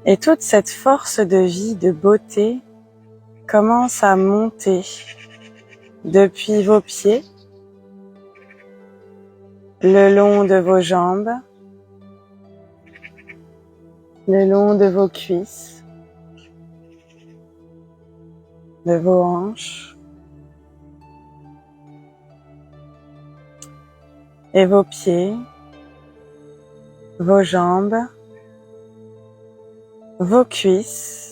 Et toute cette force de vie, de beauté, commence à monter depuis vos pieds, le long de vos jambes, le long de vos cuisses, de vos hanches, et vos pieds, vos jambes, vos cuisses,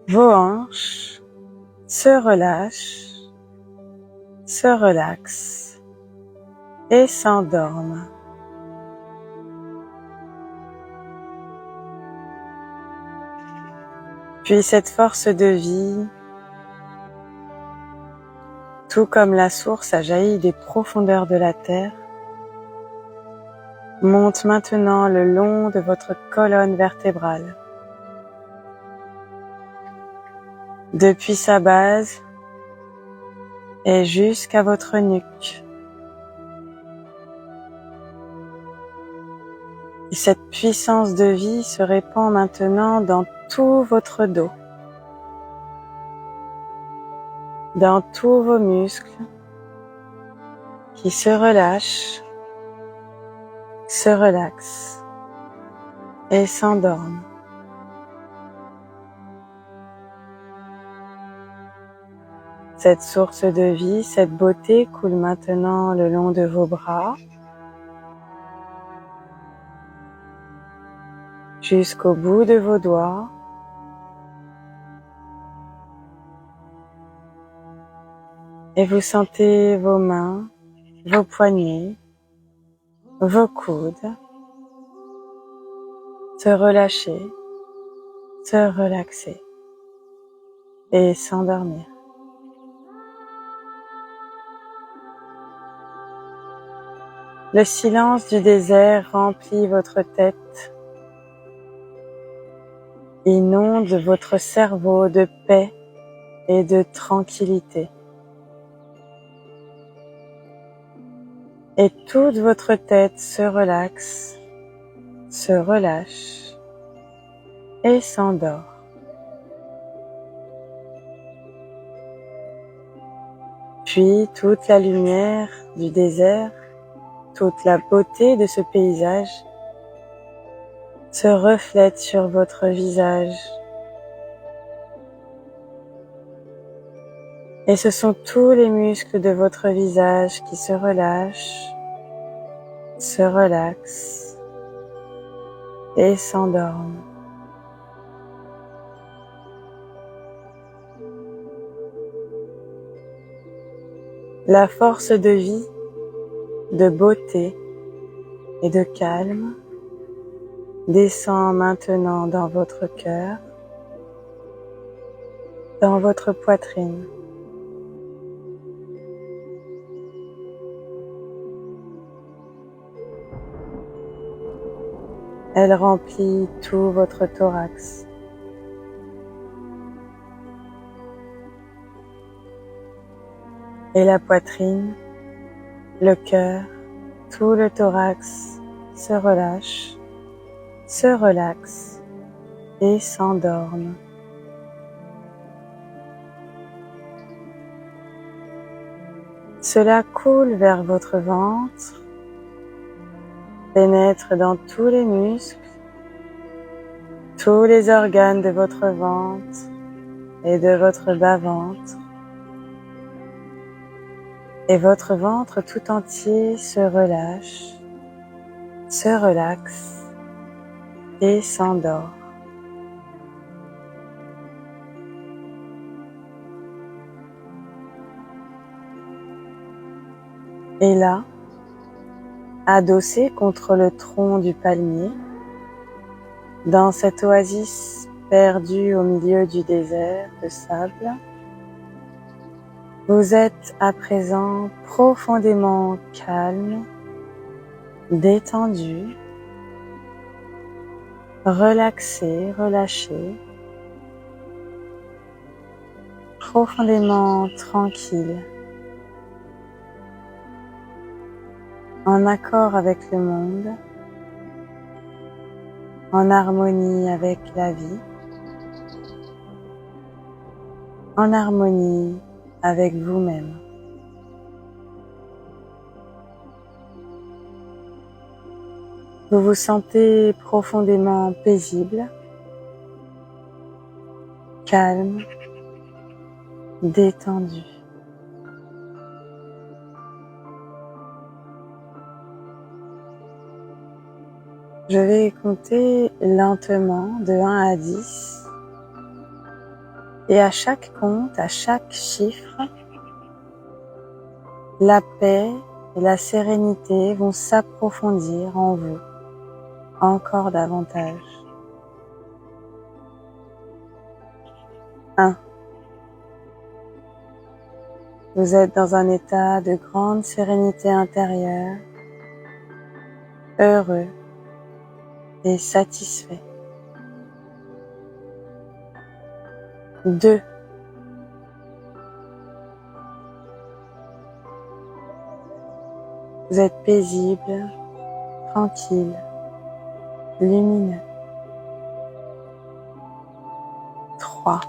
vos hanches se relâchent, se relaxent et s'endorment. Puis cette force de vie, tout comme la source a jailli des profondeurs de la terre, monte maintenant le long de votre colonne vertébrale. Depuis sa base et jusqu'à votre nuque. Et cette puissance de vie se répand maintenant dans tout votre dos, dans tous vos muscles qui se relâchent, se relaxent et s'endorment. Cette source de vie, cette beauté coule maintenant le long de vos bras, jusqu'au bout de vos doigts. Et vous sentez vos mains, vos poignets, vos coudes se relâcher, se relaxer et s'endormir. Le silence du désert remplit votre tête, inonde votre cerveau de paix et de tranquillité. Et toute votre tête se relaxe, se relâche et s'endort. Puis toute la lumière du désert, toute la beauté de ce paysage se reflète sur votre visage. Et ce sont tous les muscles de votre visage qui se relâchent, se relaxent et s'endorment. La force de vie, de beauté et de calme descend maintenant dans votre cœur, dans votre poitrine. Elle remplit tout votre thorax. Et la poitrine, le cœur, tout le thorax se relâche, se relaxe et s'endorme. Cela coule vers votre ventre, pénètre dans tous les muscles, tous les organes de votre ventre et de votre bas-ventre. Et votre ventre tout entier se relâche, se relaxe et s'endort. Et là, adossé contre le tronc du palmier, dans cette oasis perdue au milieu du désert de sable, vous êtes à présent profondément calme, détendu, relaxé, relâché, profondément tranquille, en accord avec le monde, en harmonie avec la vie, en harmonie avec vous-même. Vous vous sentez profondément paisible, calme, détendu. Je vais compter lentement de 1 à 10. Et à chaque compte, à chaque chiffre, la paix et la sérénité vont s'approfondir en vous encore davantage. 1. Vous êtes dans un état de grande sérénité intérieure, heureux et satisfait. 2. Vous êtes paisible, tranquille, lumineux. 3.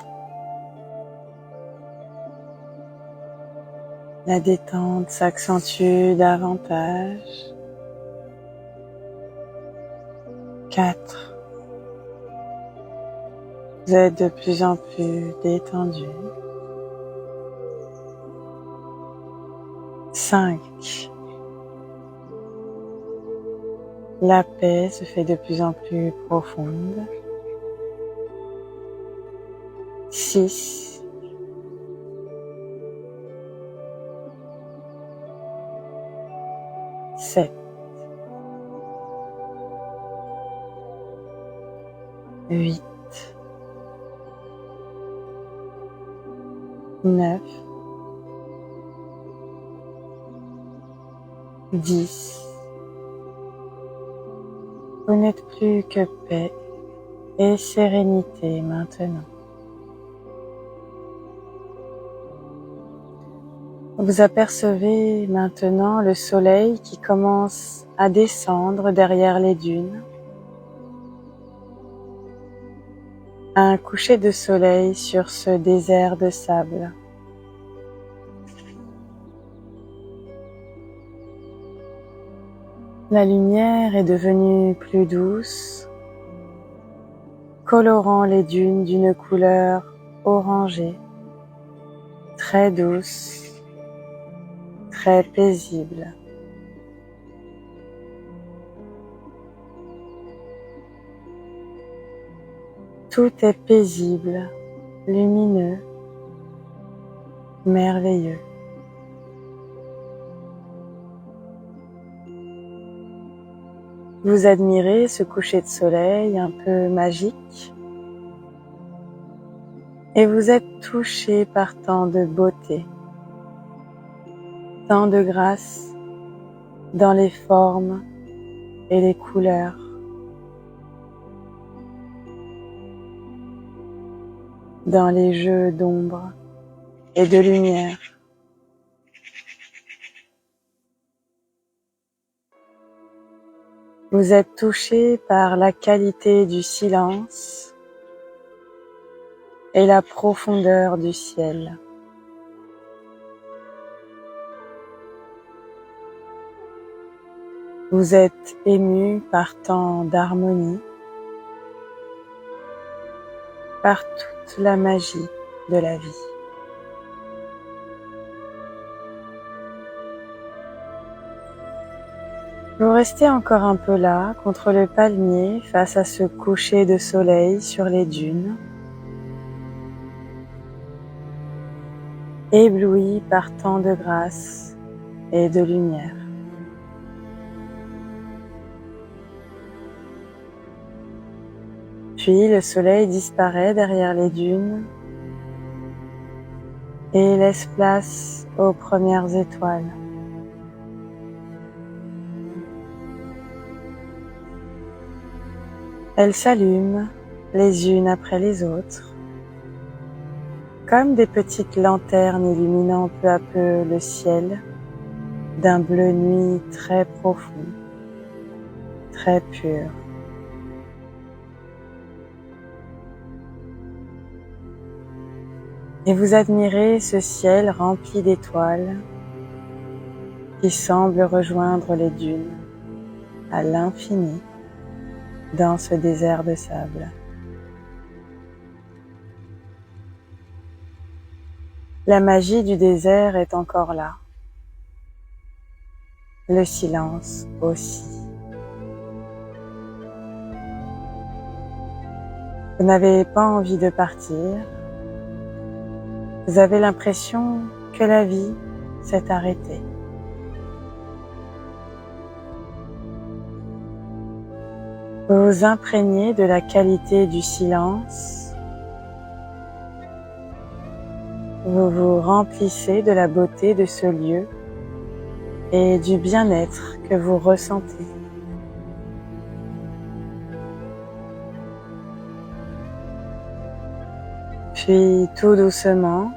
La détente s'accentue davantage. 4. Vous êtes de plus en plus détendu. 5. La paix se fait de plus en plus profonde. 6. 7. 8. 9. 10. Vous n'êtes plus que paix et sérénité maintenant. Vous apercevez maintenant le soleil qui commence à descendre derrière les dunes. Un coucher de soleil sur ce désert de sable. La lumière est devenue plus douce, colorant les dunes d'une couleur orangée, très douce, très paisible. Tout est paisible, lumineux, merveilleux. Vous admirez ce coucher de soleil un peu magique et vous êtes touché par tant de beauté, tant de grâce dans les formes et les couleurs. Dans les jeux d'ombre et de lumière. Vous êtes touché par la qualité du silence et la profondeur du ciel. Vous êtes ému par tant d'harmonie, par toute la magie de la vie. Vous restez encore un peu là, contre le palmier, face à ce coucher de soleil sur les dunes, ébloui par tant de grâce et de lumière. Puis le soleil disparaît derrière les dunes et laisse place aux premières étoiles. Elles s'allument les unes après les autres, comme des petites lanternes illuminant peu à peu le ciel d'un bleu nuit très profond, très pur. Et vous admirez ce ciel rempli d'étoiles qui semble rejoindre les dunes à l'infini dans ce désert de sable. La magie du désert est encore là, le silence aussi. Vous n'avez pas envie de partir, vous avez l'impression que la vie s'est arrêtée. Vous vous imprégnez de la qualité du silence, vous vous remplissez de la beauté de ce lieu et du bien-être que vous ressentez. Puis tout doucement,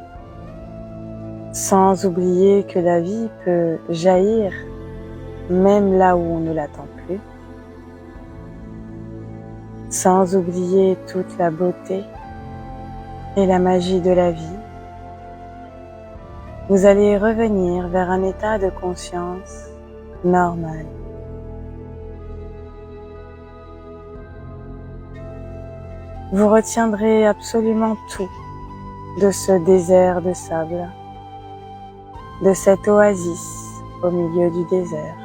sans oublier que la vie peut jaillir même là où on ne l'attend plus, sans oublier toute la beauté et la magie de la vie, vous allez revenir vers un état de conscience normal. Vous retiendrez absolument tout de ce désert de sable, de cette oasis au milieu du désert.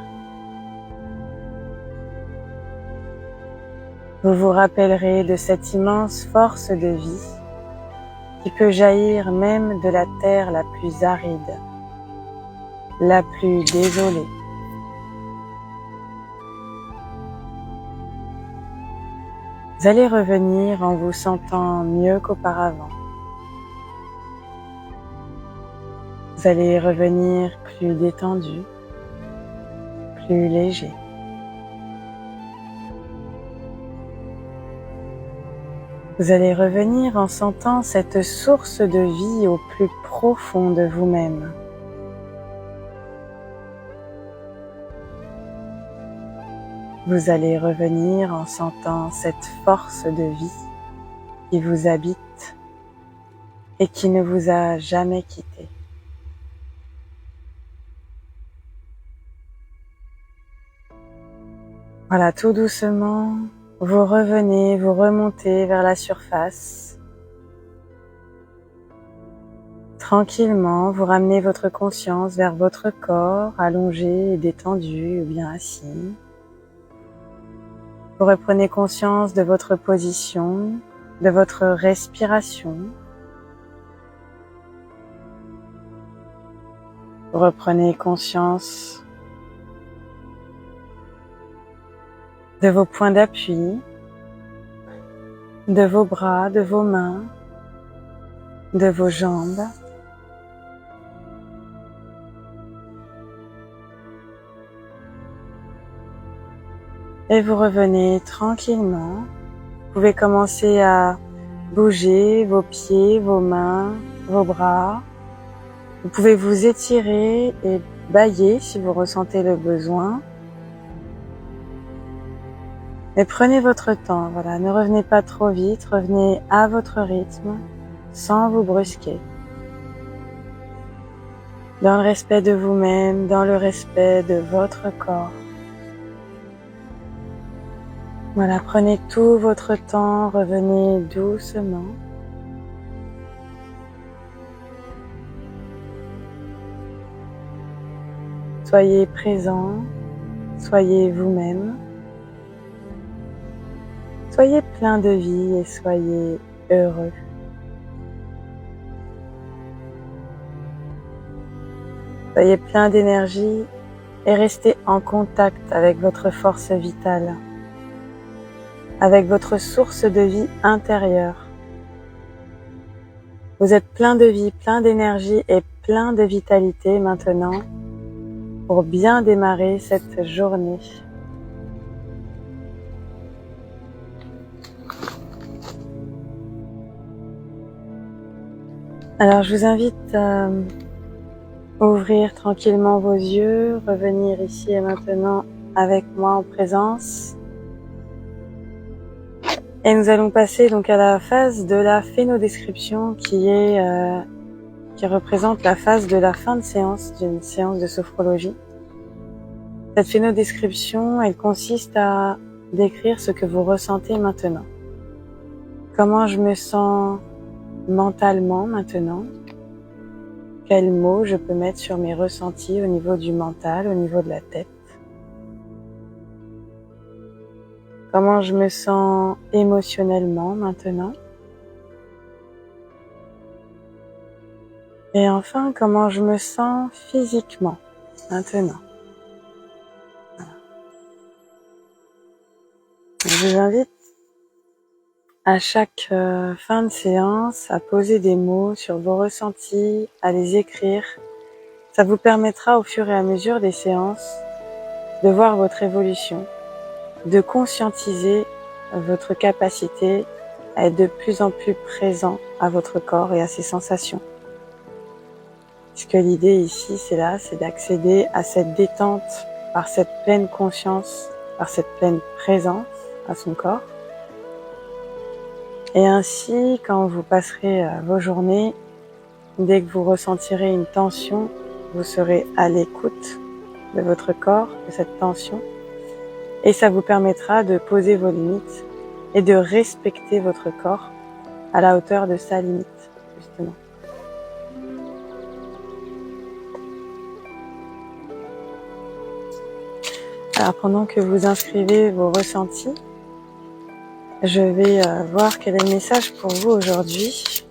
Vous vous rappellerez de cette immense force de vie qui peut jaillir même de la terre la plus aride, la plus désolée. Vous allez revenir en vous sentant mieux qu'auparavant. Vous allez revenir plus détendu, plus léger. Vous allez revenir en sentant cette source de vie au plus profond de vous-même. Vous allez revenir en sentant cette force de vie qui vous habite et qui ne vous a jamais quitté. Voilà, tout doucement, vous revenez, vous remontez vers la surface. Tranquillement, vous ramenez votre conscience vers votre corps, allongé et détendu ou bien assis. Vous reprenez conscience de votre position, de votre respiration. Vous reprenez conscience de vos points d'appui, de vos bras, de vos mains, de vos jambes. Et vous revenez tranquillement. Vous pouvez commencer à bouger vos pieds, vos mains, vos bras. Vous pouvez vous étirer et bâiller si vous ressentez le besoin. Mais prenez votre temps, voilà, ne revenez pas trop vite, revenez à votre rythme, sans vous brusquer. Dans le respect de vous-même, dans le respect de votre corps. Voilà, prenez tout votre temps, revenez doucement. Soyez présent, soyez vous-même. Soyez plein de vie et soyez heureux. Soyez plein d'énergie et restez en contact avec votre force vitale, avec votre source de vie intérieure. Vous êtes plein de vie, plein d'énergie et plein de vitalité maintenant pour bien démarrer cette journée. Alors je vous invite à ouvrir tranquillement vos yeux, revenir ici et maintenant avec moi en présence. Et nous allons passer donc à la phase de la phénodescription qui représente la phase de la fin de séance d'une séance de sophrologie. Cette phénodescription, elle consiste à décrire ce que vous ressentez maintenant. Comment je me sens mentalement maintenant? Quels mots je peux mettre sur mes ressentis au niveau du mental, au niveau de la tête? Comment je me sens émotionnellement maintenant? Et enfin, comment je me sens physiquement maintenant? Voilà. Je vous invite à chaque fin de séance à poser des mots sur vos ressentis, à les écrire. Ça vous permettra au fur et à mesure des séances de voir votre évolution, de conscientiser votre capacité à être de plus en plus présent à votre corps et à ses sensations. Puisque l'idée ici, c'est d'accéder à cette détente par cette pleine conscience, par cette pleine présence à son corps. Et ainsi, quand vous passerez vos journées, dès que vous ressentirez une tension, vous serez à l'écoute de votre corps, de cette tension. Et ça vous permettra de poser vos limites et de respecter votre corps à la hauteur de sa limite, justement. Alors pendant que vous inscrivez vos ressentis, je vais voir quel est le message pour vous aujourd'hui.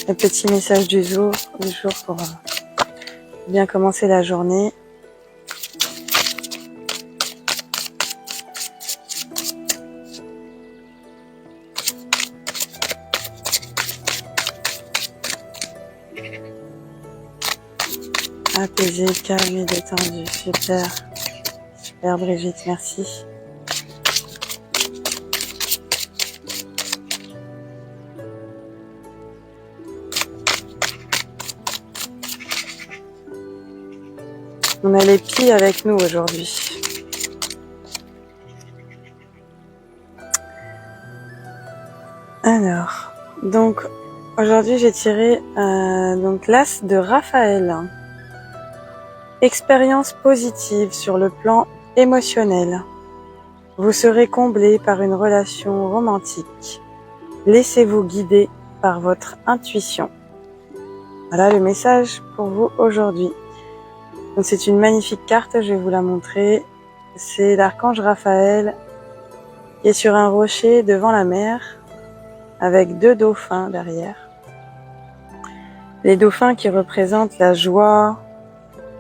Le petit message du jour pour bien commencer la journée. Apaisé, calme et détendu. Super. Super Brigitte, merci. On a les pieds avec nous aujourd'hui. Alors, donc aujourd'hui j'ai tiré donc l'as de Raphaël. Expérience positive sur le plan émotionnel. Vous serez comblé par une relation romantique. Laissez-vous guider par votre intuition. Voilà le message pour vous aujourd'hui. Donc c'est une magnifique carte, je vais vous la montrer. C'est l'archange Raphaël qui est sur un rocher devant la mer avec 2 dauphins derrière. Les dauphins qui représentent la joie,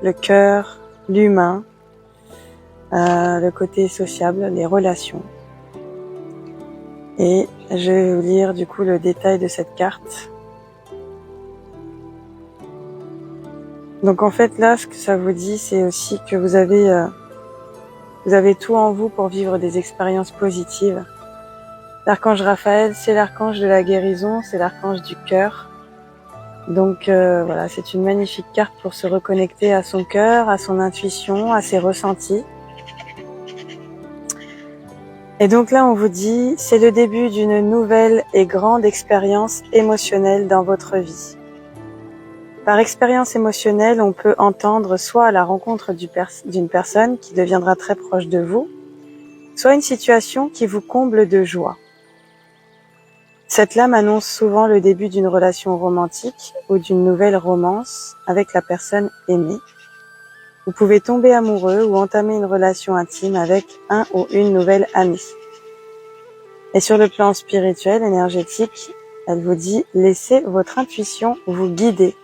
le cœur, l'humain, le côté sociable, les relations. Et je vais vous lire du coup le détail de cette carte. Donc en fait là, ce que ça vous dit, c'est aussi que vous avez tout en vous pour vivre des expériences positives. L'archange Raphaël, c'est l'archange de la guérison, c'est l'archange du cœur. Donc voilà, c'est une magnifique carte pour se reconnecter à son cœur, à son intuition, à ses ressentis. Et donc là, on vous dit, c'est le début d'une nouvelle et grande expérience émotionnelle dans votre vie. Par expérience émotionnelle, on peut entendre soit la rencontre d'une personne qui deviendra très proche de vous, soit une situation qui vous comble de joie. Cette lame annonce souvent le début d'une relation romantique ou d'une nouvelle romance avec la personne aimée. Vous pouvez tomber amoureux ou entamer une relation intime avec un ou une nouvelle amie. Et sur le plan spirituel, énergétique, elle vous dit « Laissez votre intuition vous guider ».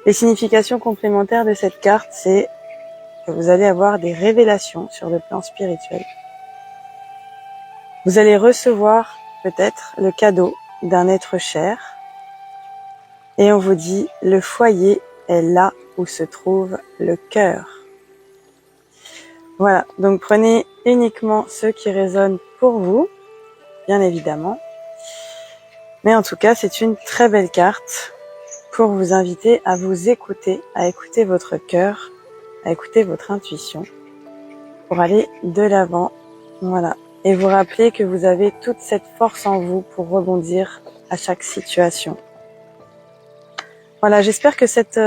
Les significations complémentaires de cette carte, c'est que vous allez avoir des révélations sur le plan spirituel. Vous allez recevoir peut-être le cadeau d'un être cher. Et on vous dit, le foyer est là où se trouve le cœur. Voilà, donc prenez uniquement ceux qui résonnent pour vous, bien évidemment. Mais en tout cas, c'est une très belle carte pour vous inviter à vous écouter, à écouter votre cœur, à écouter votre intuition, pour aller de l'avant. Voilà. Et vous rappelez que vous avez toute cette force en vous pour rebondir à chaque situation. Voilà, j'espère que cette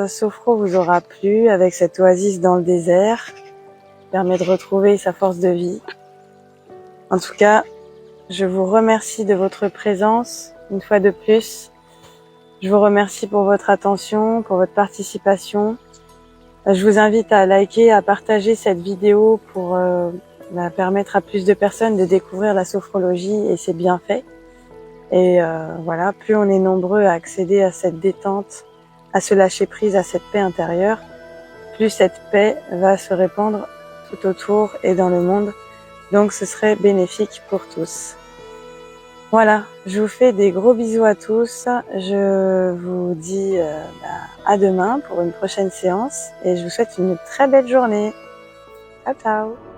sophro vous aura plu, avec cette oasis dans le désert, qui permet de retrouver sa force de vie. En tout cas, je vous remercie de votre présence, une fois de plus. Je vous remercie pour votre attention, pour votre participation. Je vous invite à liker, à partager cette vidéo pour permettre à plus de personnes de découvrir la sophrologie et ses bienfaits. Et voilà, plus on est nombreux à accéder à cette détente, à se lâcher prise, à cette paix intérieure, plus cette paix va se répandre tout autour et dans le monde. Donc ce serait bénéfique pour tous. Voilà, je vous fais des gros bisous à tous. Je vous dis à demain pour une prochaine séance et je vous souhaite une très belle journée. Ciao, ciao!